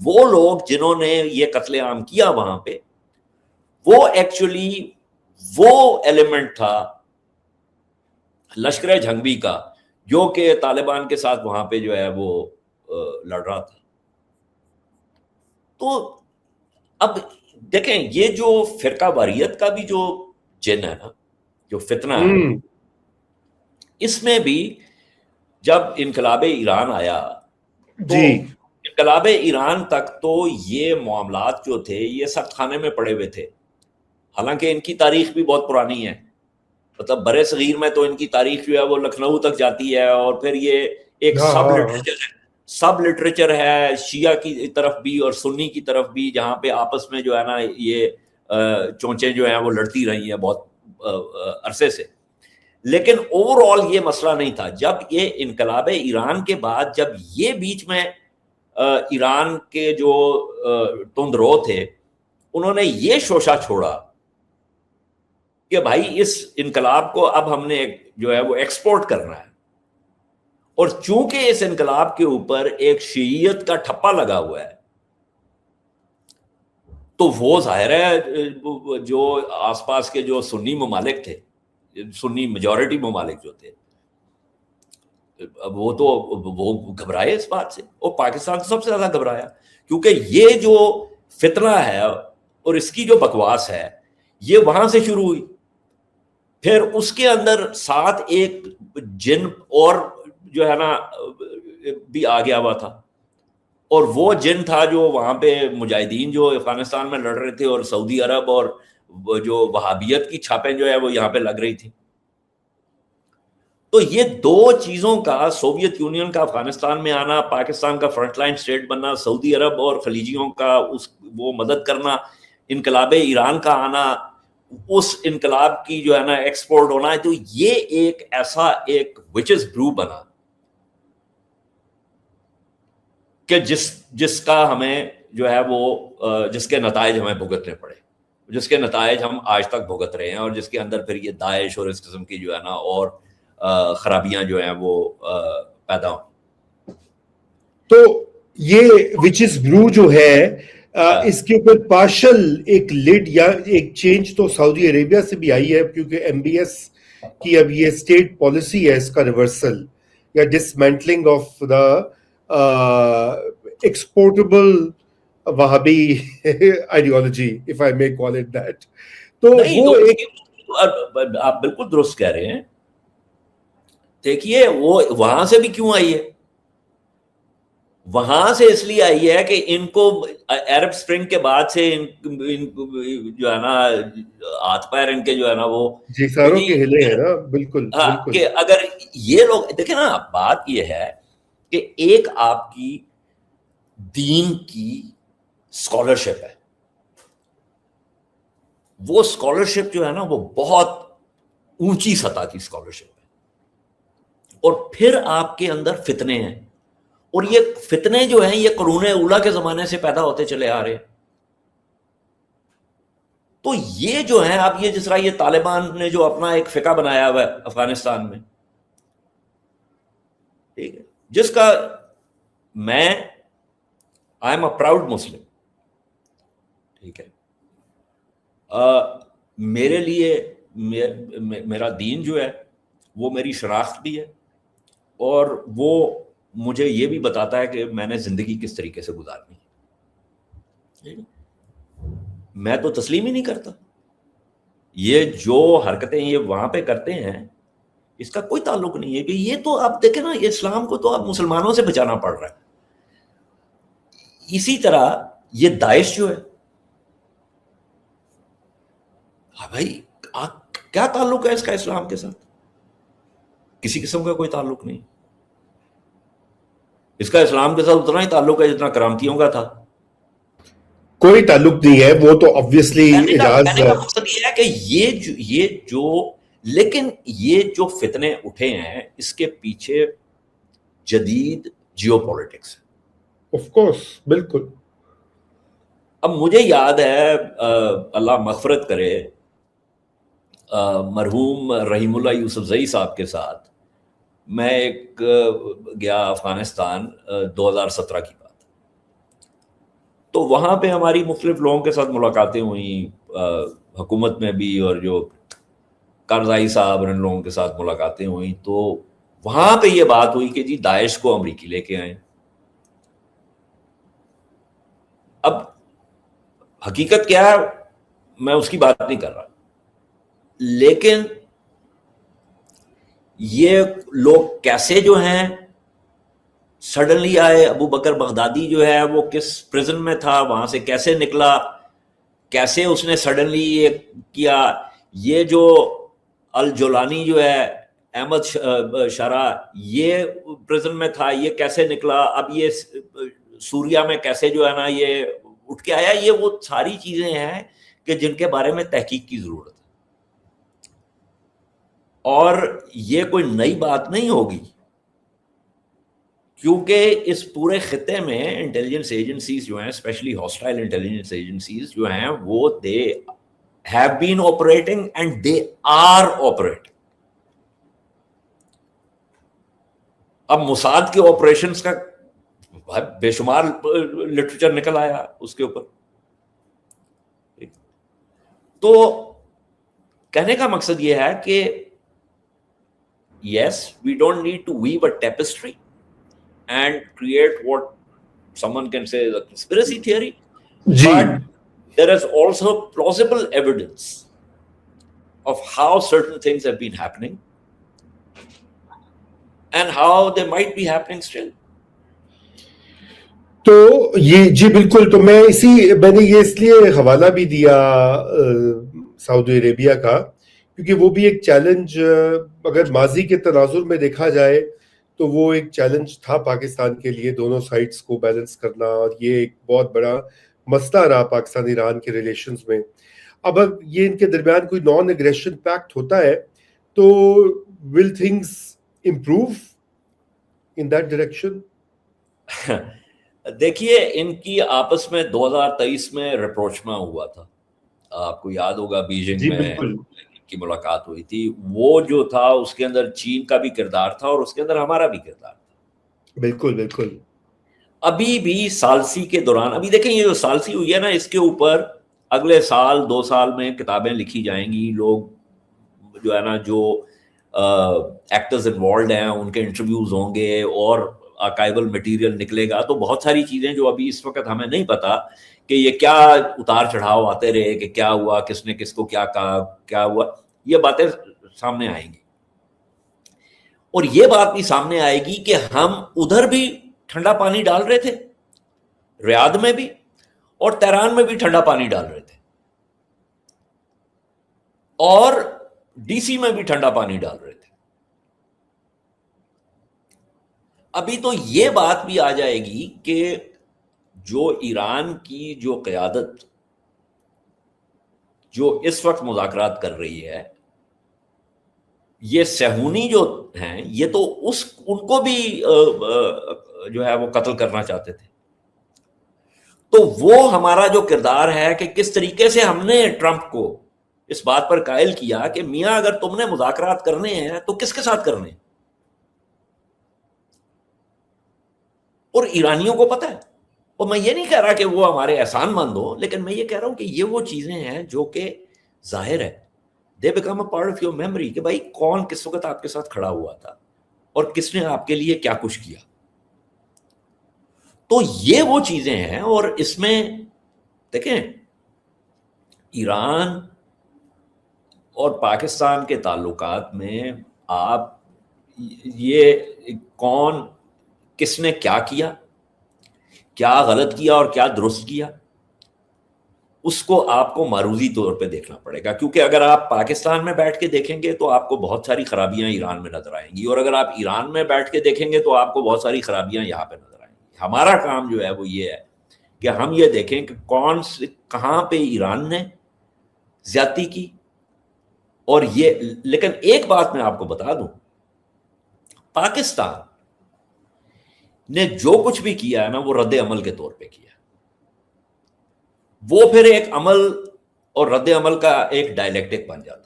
وہ لوگ جنہوں نے یہ قتل عام کیا وہاں پہ, وہ ایکچولی وہ ایلیمنٹ تھا لشکر جھنگبی کا جو کہ طالبان کے ساتھ وہاں پہ جو ہے وہ لڑ رہا تھا. تو اب دیکھیں یہ جو فرقہ واریت کا بھی جو جن ہے نا, جو فتنہ ہے, اس میں بھی جب انقلاب ایران آیا تو انقلاب ایران تک تو یہ معاملات جو تھے یہ سخت خانے میں پڑے ہوئے تھے. حالانکہ ان کی تاریخ بھی بہت پرانی ہے, مطلب برے صغیر میں تو ان کی تاریخ جو ہے وہ لکھنؤ تک جاتی ہے, اور پھر یہ ایک سب لٹریچر ہے شیعہ کی طرف بھی اور سنی کی طرف بھی, جہاں پہ آپس میں جو ہے نا یہ چونچیں جو ہیں وہ لڑتی رہی ہیں بہت عرصے سے. لیکن اوور آل یہ مسئلہ نہیں تھا. جب یہ انقلاب ایران کے بعد جب یہ بیچ میں ایران کے جو تندرو تھے انہوں نے یہ شوشہ چھوڑا کہ بھائی اس انقلاب کو اب ہم نے جو ہے وہ ایکسپورٹ کرنا ہے, اور چونکہ اس انقلاب کے اوپر ایک شیعیت کا ٹھپا لگا ہوا ہے تو وہ ظاہر ہے جو آس پاس کے جو سنی ممالک تھے, سنی میجورٹی ممالک جو تھے, وہ تو وہ گھبرائے اس بات سے, اور پاکستان سب سے زیادہ گھبرایا کیونکہ یہ جو فتنہ ہے اور اس کی جو بکواس ہے یہ وہاں سے شروع ہوئی. پھر اس کے اندر ساتھ ایک جن اور جو ہے نا بھی آ گیا ہوا تھا, اور وہ جن تھا جو وہاں پہ مجاہدین جو افغانستان میں لڑ رہے تھے اور سعودی عرب اور جو وہابیت کی چھاپیں جو ہے وہ یہاں پہ لگ رہی تھی. تو یہ دو چیزوں کا, سوویت یونین کا افغانستان میں آنا, پاکستان کا فرنٹ لائن سٹیٹ بننا, سعودی عرب اور خلیجیوں کا وہ مدد کرنا, انقلاب ایران کا آنا, اس انقلاب کی جو ہے نا ایکسپورٹ ہونا ہے, تو یہ ایک ایسا ایک وچز برو بنا کہ جس کا ہمیں جو ہے وہ جس کے نتائج ہمیں بھگتنے پڑے, جس کے نتائج ہم آج تک بھگت رہے ہیں, اور جس کے اندر پھر یہ داعش اور اس قسم کی جو ہے نا اور خرابیاں جو ہیں وہ پیدا ہوں. تو یہ وچز برو جو ہے اس کے اوپر پارشل ایک لیڈ یا ایک چینج تو سعودی عربیہ سے بھی آئی ہے, کیونکہ ایم بی ایس کی اب یہ اسٹیٹ پالیسی ہے اس کا ریورسل یا dismantling of the exportable Wahhabi ideology, if I may call it that. تو وہ آپ بالکل درست کہہ رہے ہیں. دیکھیے وہ وہاں سے بھی کیوں آئی ہے, وہاں سے اس لیے آئی ہے کہ ان کو عرب اسپرنگ کے بعد سے جو ہے نا ہاتھ پیر ان کے جو ہے نا وہ ساروں کے ہلے ہیں نا. بالکل کہ اگر یہ لوگ دیکھیں نا, بات یہ ہے کہ ایک آپ کی دین کی اسکالرشپ ہے, وہ اسکالرشپ جو ہے نا وہ بہت اونچی سطح کی اسکالرشپ ہے, اور پھر آپ کے اندر فتنے ہیں, اور یہ فتنے جو ہیں یہ قرون اولیٰ کے زمانے سے پیدا ہوتے چلے آ رہے ہیں. تو یہ جو ہے اب یہ جس طرح یہ طالبان نے جو اپنا ایک فقہ بنایا ہوا ہے افغانستان میں, ٹھیک ہے, جس کا میں آئی ایم اے پراؤڈ مسلم, ٹھیک ہے, میرے لیے میرا دین جو ہے وہ میری شناخت بھی ہے, اور وہ مجھے یہ بھی بتاتا ہے کہ میں نے زندگی کس طریقے سے گزارنی ہے. میں تو تسلیم ہی نہیں کرتا. یہ جو حرکتیں یہ وہاں پہ کرتے ہیں اس کا کوئی تعلق نہیں ہے کہ یہ تو آپ دیکھیں نا، اسلام کو تو اب مسلمانوں سے بچانا پڑ رہا ہے. اسی طرح یہ داعش جو ہے، ہاں بھائی کیا تعلق ہے اس کا اسلام کے ساتھ؟ کسی قسم کا کوئی تعلق نہیں. اس کا اسلام کے ساتھ اتنا ہی تعلق ہے جتنا کرامتیوں کا تھا. کوئی تعلق نہیں ہے، وہ تو obviously اعجاز. کہنے کا مقصد یہ ہے کہ یہ جو لیکن یہ جو فتنے اٹھے ہیں اس کے پیچھے جدید جیو پولیٹکس ہے. آف کورس، بالکل. اب مجھے یاد ہے، اللہ مغفرت کرے، مرحوم رحیم اللہ یوسف زئی صاحب کے ساتھ میں ایک گیا افغانستان 2017 کی بات. تو وہاں پہ ہماری مختلف لوگوں کے ساتھ ملاقاتیں ہوئیں، حکومت میں بھی اور جو کارزائی صاحب اور ان لوگوں کے ساتھ ملاقاتیں ہوئیں. تو وہاں پہ یہ بات ہوئی کہ جی داعش کو امریکی لے کے آئیں. اب حقیقت کیا ہے میں اس کی بات نہیں کر رہا، لیکن یہ لوگ کیسے جو ہیں سڈنلی آئے. ابو بکر بغدادی جو ہے وہ کس پرزن میں تھا، وہاں سے کیسے نکلا، کیسے اس نے سڈنلی یہ کیا. یہ جو الجولانی جو ہے احمد شرح، یہ پرزن میں تھا، یہ کیسے نکلا. اب یہ سوریا میں کیسے جو ہے نا یہ اٹھ کے آیا. یہ وہ ساری چیزیں ہیں کہ جن کے بارے میں تحقیق کی ضرورت ہے. اور یہ کوئی نئی بات نہیں ہوگی، کیونکہ اس پورے خطے میں انٹیلیجنس ایجنسیز جو ہیں، اسپیشلی ہاسٹائل انٹیلیجنس ایجنسیز جو ہیں، وہ they have been operating and they are operating. اب موساد کے آپریشنز کا بے شمار لٹریچر نکل آیا اس کے اوپر. تو کہنے کا مقصد یہ ہے کہ yes, we don't need to weave a tapestry and create what someone can say is a conspiracy theory. But there is also plausible evidence of how certain things have been happening and how they might be happening still. تو یہ جی بالکل. تو میں نے یہ اس لیے حوالہ بھی دیا سعودی عربیہ کا، کیونکہ وہ بھی ایک چیلنج اگر ماضی کے تناظر میں دیکھا جائے تو وہ ایک چیلنج تھا پاکستان کے لیے، دونوں سائڈز کو بیلنس کرنا. اور یہ ایک بہت بڑا مسئلہ رہا پاکستان ایران کے ریلیشنز میں. اب یہ ان کے درمیان کوئی نان ایگریشن پیکٹ ہوتا ہے تو will things improve in that direction? دیکھیے ان کی آپس میں 2023 میں رپروچما ہوا تھا، آپ کو یاد ہوگا بیجنگ میں کی ملاقات ہوئی تھی. وہ جو تھا اس کے اندر چین کا بھی کردار تھا اور اس کے اندر ہمارا بھی کردار تھا. بالکل بالکل. ابھی بھی سالسی کے دوران، ابھی دیکھیں یہ جو سالسی ہوئی ہے نا، اس کے اوپر اگلے سال 2 سال میں کتابیں لکھی جائیں گی. لوگ جو ہے نا جو ایکٹرز انوالوڈ ہیں ان کے انٹرویوز ہوں گے اور آرکائیول مٹیریل نکلے گا. تو بہت ساری چیزیں جو ابھی اس وقت ہمیں نہیں پتا کہ یہ کیا اتار چڑھاؤ آتے رہے، کہ کیا ہوا، کس نے کس کو کیا کہا، کیا ہوا، یہ باتیں سامنے آئیں گی. اور یہ بات بھی سامنے آئے گی کہ ہم ادھر بھی ٹھنڈا پانی ڈال رہے تھے، ریاض میں بھی اور تہران میں بھی ٹھنڈا پانی ڈال رہے تھے، اور ڈی سی میں بھی ٹھنڈا پانی ڈال رہے تھے. ابھی تو یہ بات بھی آ جائے گی کہ جو ایران کی جو قیادت جو اس وقت مذاکرات کر رہی ہے، یہ صہیونی جو ہیں یہ تو ان کو بھی جو ہے وہ قتل کرنا چاہتے تھے. تو وہ ہمارا جو کردار ہے کہ کس طریقے سے ہم نے ٹرمپ کو اس بات پر قائل کیا کہ میاں اگر تم نے مذاکرات کرنے ہیں تو کس کے ساتھ کرنے ہیں. اور ایرانیوں کو پتہ ہے. اور میں یہ نہیں کہہ رہا کہ وہ ہمارے احسان مند ہوں، لیکن میں یہ کہہ رہا ہوں کہ یہ وہ چیزیں ہیں جو کہ ظاہر ہے، they become a part of your memory, کہ بھائی کون کس وقت آپ کے ساتھ کھڑا ہوا تھا اور کس نے آپ کے لیے کیا کچھ کیا. تو یہ وہ چیزیں ہیں. اور اس میں دیکھیں ایران اور پاکستان کے تعلقات میں آپ یہ کون کس نے کیا غلط کیا اور کیا درست کیا، اس کو آپ کو معروضی طور پہ دیکھنا پڑے گا، کیونکہ اگر آپ پاکستان میں بیٹھ کے دیکھیں گے تو آپ کو بہت ساری خرابیاں ایران میں نظر آئیں گی، اور اگر آپ ایران میں بیٹھ کے دیکھیں گے تو آپ کو بہت ساری خرابیاں یہاں پہ نظر آئیں گی۔ ہمارا کام جو ہے وہ یہ ہے کہ ہم یہ دیکھیں کہ کہاں پہ ایران نے زیادتی کی، اور یہ لیکن ایک بات میں آپ کو بتا دوں، پاکستان نے جو کچھ بھی کیا ہے نا وہ رد عمل کے طور پہ کیا، وہ پھر ایک عمل اور رد عمل کا ایک ڈائلیکٹک بن جاتا ہے۔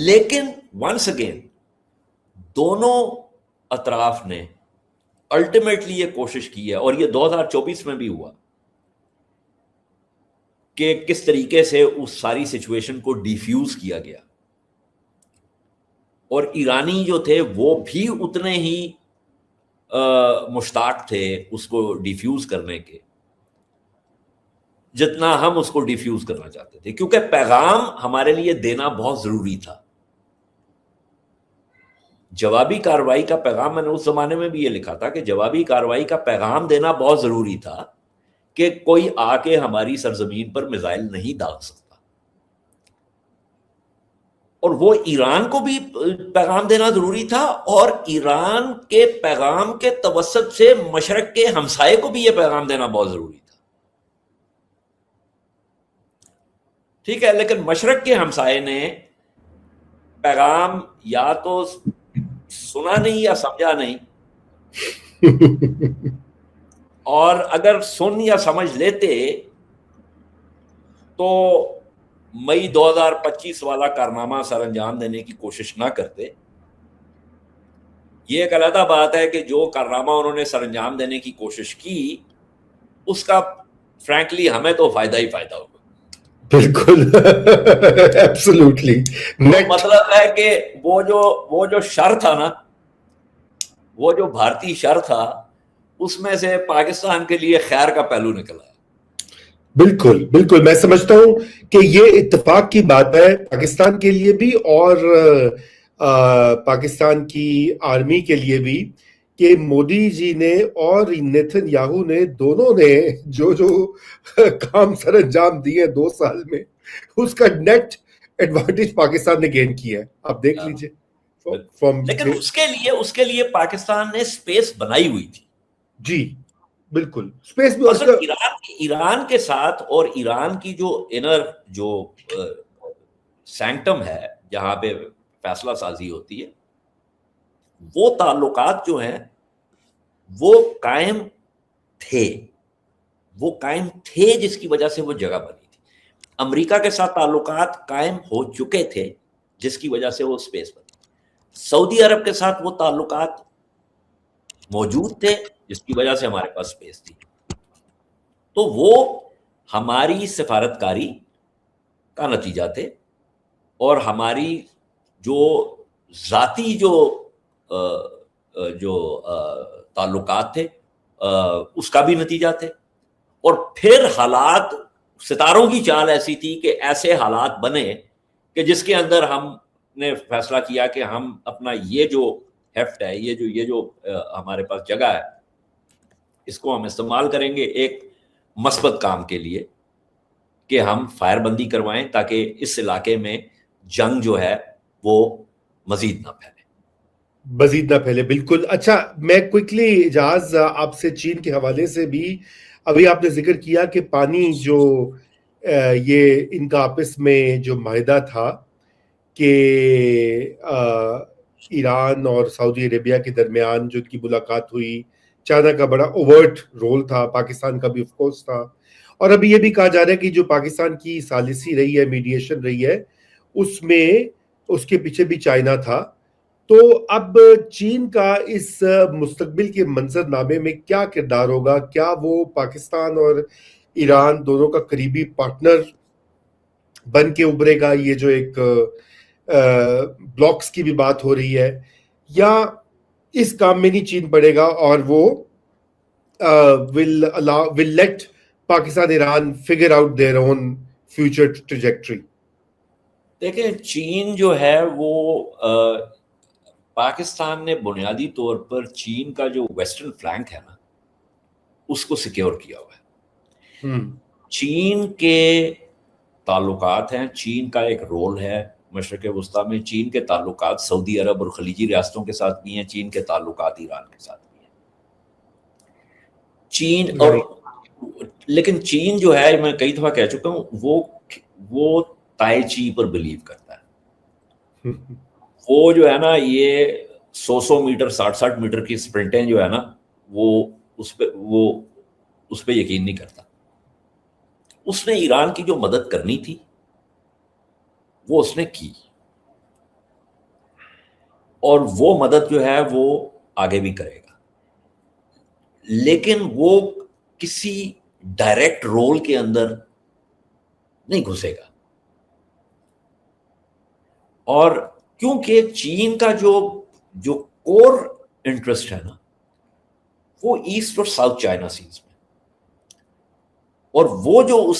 لیکن ونس اگین دونوں اطراف نے الٹیمیٹلی یہ کوشش کی ہے، اور یہ 2024 میں بھی ہوا، کہ کس طریقے سے اس ساری سچویشن کو ڈیفیوز کیا گیا، اور ایرانی جو تھے وہ بھی اتنے ہی مشتاق تھے اس کو ڈیفیوز کرنے کے جتنا ہم اس کو ڈیفیوز کرنا چاہتے تھے، کیونکہ پیغام ہمارے لیے دینا بہت ضروری تھا۔ جوابی کارروائی کا پیغام، میں نے اس زمانے میں بھی یہ لکھا تھا کہ جوابی کارروائی کا پیغام دینا بہت ضروری تھا کہ کوئی آ کے ہماری سرزمین پر میزائل نہیں داغ سکتا، اور وہ ایران کو بھی پیغام دینا ضروری تھا، اور ایران کے پیغام کے توسط سے مشرق کے ہمسائے کو بھی یہ پیغام دینا بہت ضروری تھا۔ ٹھیک ہے، لیکن مشرق کے ہمسائے نے پیغام یا تو سنا نہیں یا سمجھا نہیں، اور اگر سن یا سمجھ لیتے تو مئی 2025 والا کارنامہ سر انجام دینے کی کوشش نہ کرتے۔ یہ ایک علیحدہ بات ہے کہ جو کارنامہ انہوں نے سر انجام دینے کی کوشش کی اس کا فرینکلی ہمیں تو فائدہ ہی فائدہ ہوگا۔ بالکل ایبسولوٹلی، مطلب ہے کہ وہ جو شر تھا نا، وہ جو بھارتی شر تھا، اس میں سے پاکستان کے لیے خیر کا پہلو نکلا ہے۔ بالکل بالکل، میں سمجھتا ہوں کہ یہ اتفاق کی بات ہے پاکستان کے لیے بھی اور پاکستان کی آرمی کے لیے بھی، کہ مودی جی نے اور نیتن یاہو نے دونوں نے جو کام سر انجام دیے 2 سال میں، اس کا نیٹ ایڈوانٹیج پاکستان نے گین کیا ہے۔ آپ دیکھ لیجئے، لیکن اس کے لیے پاکستان نے سپیس بنائی ہوئی تھی۔ جی بالکل، سپیس بھی ایران کے ساتھ، اور ایران کی جو انر جو سینکٹم ہے جہاں پہ فیصلہ سازی ہوتی ہے، وہ تعلقات جو ہیں وہ قائم تھے جس کی وجہ سے وہ جگہ بنی تھی۔ امریکہ کے ساتھ تعلقات قائم ہو چکے تھے جس کی وجہ سے وہ سپیس بنی۔ سعودی عرب کے ساتھ وہ تعلقات موجود تھے جس کی وجہ سے ہمارے پاس سپیس تھی۔ تو وہ ہماری سفارتکاری کا نتیجہ تھے، اور ہماری جو ذاتی جو تعلقات تھے اس کا بھی نتیجہ تھے، اور پھر حالات، ستاروں کی چال ایسی تھی کہ ایسے حالات بنے کہ جس کے اندر ہم نے فیصلہ کیا کہ ہم اپنا یہ جو ہیفٹ ہے، یہ جو ہمارے پاس جگہ ہے، اس کو ہم استعمال کریں گے ایک مثبت کام کے لیے، کہ ہم فائر بندی کروائیں تاکہ اس علاقے میں جنگ جو ہے وہ مزید نہ پھیلے۔ بالکل۔ اچھا، میں کوئکلی اجاز آپ سے چین کے حوالے سے بھی، ابھی آپ نے ذکر کیا کہ پانی جو یہ ان کا آپس میں جو معاہدہ تھا کہ ایران اور سعودی عربیہ کے درمیان جو کی ملاقات ہوئی، چائنا کا بڑا اوورٹ رول تھا، پاکستان کا بھی آف کورس تھا، اور ابھی یہ بھی کہا جا رہا ہے کہ جو پاکستان کی ثالثی رہی ہے، میڈیشن رہی ہے، اس میں اس کے پیچھے بھی چائنا تھا۔ تو اب چین کا اس مستقبل کے منظر نامے میں کیا کردار ہوگا؟ کیا وہ پاکستان اور ایران دونوں کا قریبی پارٹنر بن کے ابھرے گا، یہ جو ایک بلاکس کی بھی بات ہو رہی ہے، یا اس کام میں نہیں چین پڑے گا اور وہ will let Pakistan Iran figure out their own future trajectory؟ دیکھیں چین جو ہے وہ پاکستان نے بنیادی طور پر چین کا جو ویسٹرن فلینک ہے نا اس کو سیکیور کیا ہوا ہے. چین کے تعلقات ہیں, چین کا ایک رول ہے مشرق وسطیٰ میں, چین کے تعلقات سعودی عرب اور خلیجی ریاستوں کے ساتھ بھی ہیں, چین کے تعلقات ایران کے ساتھ بھی ہیں. چین اور لیکن چین جو ہے, میں کئی دفعہ کہہ چکا ہوں, وہ تائی چی پر بلیو کرتا ہے. وہ جو ہے نا یہ 100 میٹر 60 میٹر کی سپرنٹیں جو ہے نا وہ اس پہ یقین نہیں کرتا. اس نے ایران کی جو مدد کرنی تھی وہ اس نے کی, اور وہ مدد جو ہے وہ آگے بھی کرے گا, لیکن وہ کسی ڈائریکٹ رول کے اندر نہیں گھسے گا. اور کیونکہ چین کا جو کور انٹرسٹ ہے نا وہ ایسٹ اور ساؤتھ چائنا سیز میں, اور وہ جو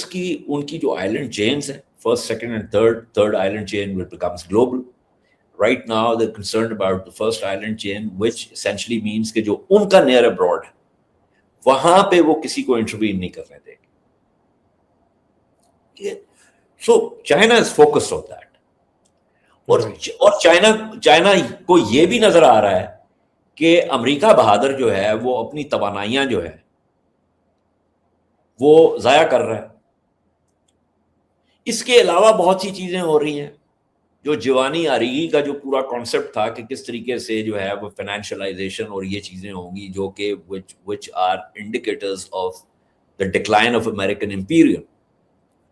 ان کی جو آئلینڈ چینز ہیں, first second and third island chain which becomes global. Right now they're concerned about the first island chain, which essentially means کہ جو ان کا near abroad ہے وہاں پہ وہ کسی کو انٹروین نہیں کرنے دیں گے. So China is focused on that. اور چائنا کو یہ بھی نظر آ رہا ہے کہ امریکہ بہادر جو ہے وہ اپنی توانائیاں جو ہے وہ ضائع کر رہا ہے. اس کے علاوہ بہت سی چیزیں ہو رہی ہیں. جو جوانی آریگی کا جو پورا کانسیپٹ تھا کہ کس طریقے سے جو ہے وہ فائنینشلائزیشن اور یہ چیزیں ہوں گی جو کہ which are indicators of the decline of American imperium,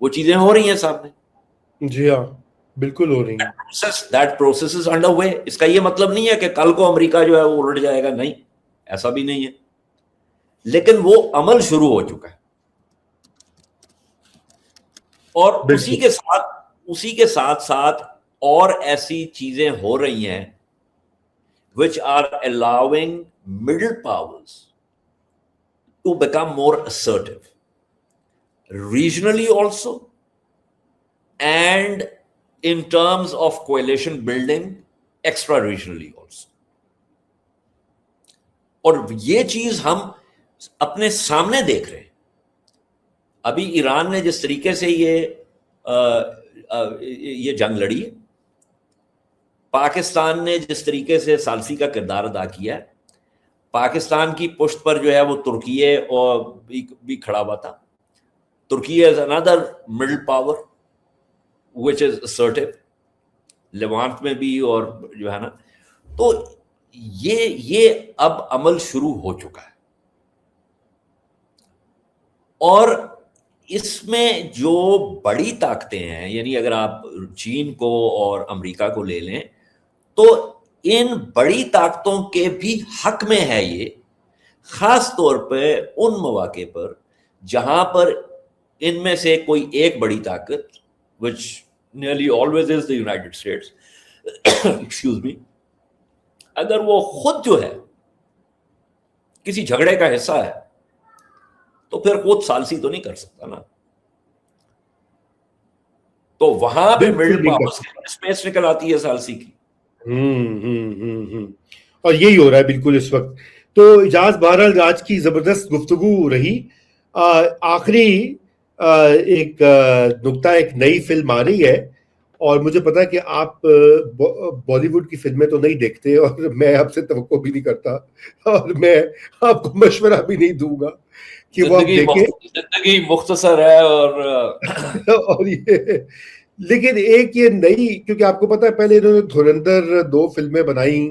وہ چیزیں ہو رہی ہیں سامنے. جی ہاں بالکل ہو رہی ہیں. That process is underway. اس کا یہ مطلب نہیں ہے کہ کل کو امریکہ جو ہے وہ الٹ جائے گا, نہیں, ایسا بھی نہیں ہے, لیکن وہ عمل شروع ہو چکا ہے. اور اسی کے ساتھ ساتھ اور ایسی چیزیں ہو رہی ہیں which are allowing middle powers to become more assertive regionally also and in terms of coalition building extra regionally also. اور یہ چیز ہم اپنے سامنے دیکھ رہے ہیں. ابھی ایران نے جس طریقے سے یہ جنگ لڑی ہے, پاکستان نے جس طریقے سے ثالثی کا کردار ادا کیا ہے, پاکستان کی پشت پر جو ہے وہ ترکیے اور بھی کھڑا ہوا تھا. ترکیے از another middle power which is assertive, لیوانٹ میں بھی, اور جو ہے نا, تو یہ اب عمل شروع ہو چکا ہے. اور اس میں جو بڑی طاقتیں ہیں, یعنی اگر آپ چین کو اور امریکہ کو لے لیں تو ان بڑی طاقتوں کے بھی حق میں ہے یہ, خاص طور پہ ان مواقع پر جہاں پر ان میں سے کوئی ایک بڑی طاقت which nearly always is the United States excuse me, اگر وہ خود جو ہے کسی جھگڑے کا حصہ ہے تو پھر خود ثالثی تو نہیں کر سکتا نا. تو وہاں پہ مڈل پاورز کی اسپیس نکل آتی ہے ثالثی کی. اور یہی ہو رہا ہے بالکل اس وقت. تو اجاز بہرحال آج کی زبردست گفتگو رہی. آخری ایک نکتہ, ایک نئی فلم آ رہی ہے اور مجھے پتا ہے کہ آپ بالی ووڈ کی فلمیں تو نہیں دیکھتے اور میں آپ سے توقع بھی نہیں کرتا اور میں آپ کو مشورہ بھی نہیں دوں گا کہ وہ آپ دیکھیں. زندگی مختصر ہے اور یہ لیکن ایک یہ نئی, کیونکہ آپ کو پتا ہے پہلے انہوں نے دھرندر 2 فلمیں بنائی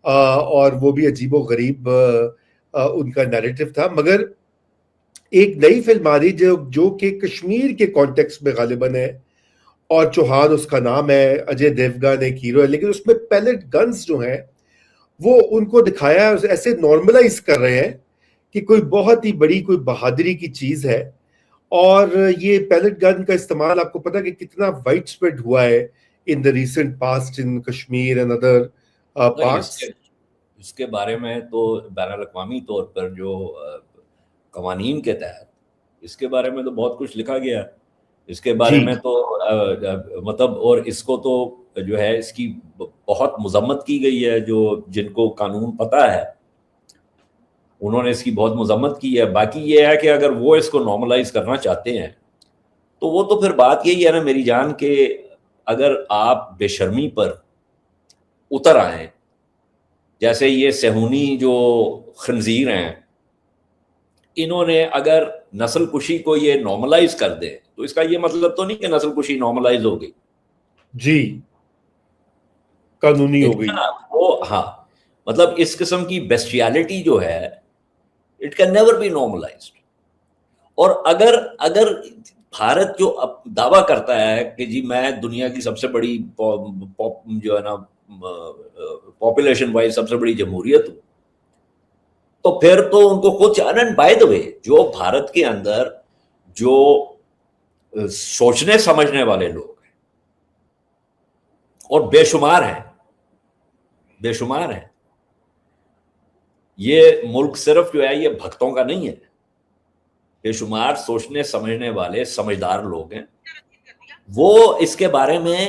اور وہ بھی عجیب و غریب ان کا نیریٹو تھا, مگر ایک نئی فلم آ رہی جو کہ کشمیر کے کانٹیکسٹ میں غالباً ہے, اور چوہان اس کا نام ہے, اجے دیوگن ایک ہیرو ہے, لیکن اس میں پیلٹ گنز جو ہیں وہ ان کو دکھایا ایسے نارملائز کر رہے ہیں کہ کوئی بہت ہی بڑی کوئی بہادری کی چیز ہے. اور یہ پیلٹ گن کا استعمال آپ کو پتا کہ کتنا وائڈ اسپریڈ ہوا ہے in the recent past in Kashmir and other parts. اس کے بارے میں تو بین الاقوامی طور پر جو قوانین کے تحت اس کے بارے میں تو بہت کچھ لکھا گیا, اس کے بارے میں تو مطلب، اور اس کو تو جو ہے اس کی بہت مذمت کی گئی ہے، جو جن کو قانون پتہ ہے انہوں نے اس کی بہت مذمت کی ہے. باقی یہ ہے کہ اگر وہ اس کو نارملائز کرنا چاہتے ہیں تو وہ تو پھر بات یہی ہے نا میری جان، کہ اگر آپ بے شرمی پر اتر آئیں، جیسے یہ صہیونی جو خنزیر ہیں، انہوں نے اگر نسل کشی کو یہ نارملائز کر دیں تو اس کا یہ مطلب تو نہیں کہ نسل کشی نارملائز ہو گئی. جی، قانونی ہو گئی. وہ ہاں، مطلب اس قسم کی بیسٹیالٹی جو ہے it can never be normalised. اور اگر بھارت جو دعویٰ کرتا ہے کہ جی میں دنیا کی سب سے بڑی جو ہے نا پاپولیشن وائز سب سے بڑی جمہوریت ہوں، تو پھر تو ان کو خود اینڈ بائی دا وے جو بھارت کے اندر جو سوچنے سمجھنے والے لوگ ہیں اور بے شمار ہیں، یہ ملک صرف جو ہے یہ بھکتوں کا نہیں ہے، بے شمار سوچنے سمجھنے والے سمجھدار لوگ ہیں. وہ اس کے بارے میں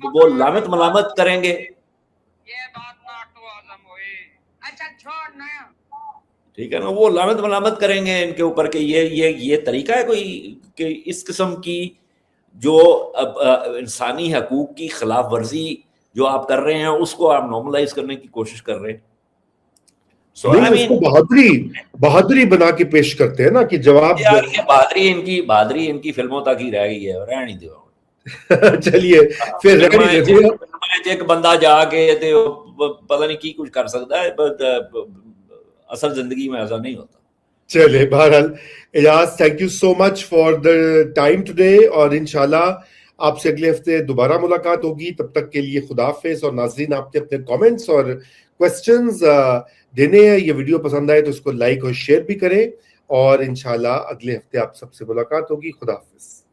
وہ لامت ملامت کریں گے. ٹھیک ہے نا، وہ لامت ملامت کریں گے ان کے اوپر کہ یہ طریقہ ہے کوئی کہ اس قسم کی جو انسانی حقوق کی خلاف ورزی جو آپ کر رہے ہیں اس کو آپ نارملائز کرنے کی کوشش کر رہے ہیں. اس کو بہادری بنا کے پیش کرتے ہیں نا کہ جواب بہادری ان کی فلموں تک ہی رہ گئی ہے، رہ نہیں دو. چلیے پھر ایک بندہ جا کے پتہ نہیں کی کچھ کر سکتا ہے، اصل زندگی میں ایسا نہیں ہوتا. چلے بہرحال Aijaz, thank you so much for the time today, اور انشاءاللہ آپ سے اگلے ہفتے دوبارہ ملاقات ہوگی. تب تک کے لیے خدا حافظ. اور ناظرین، آپ نے اپنے کامنٹس اور کوسچنز دینے ہیں. یہ ویڈیو پسند آئے تو اس کو لائک اور شیئر بھی کریں، اور انشاءاللہ اگلے ہفتے آپ سب سے ملاقات ہوگی. خدا حافظ.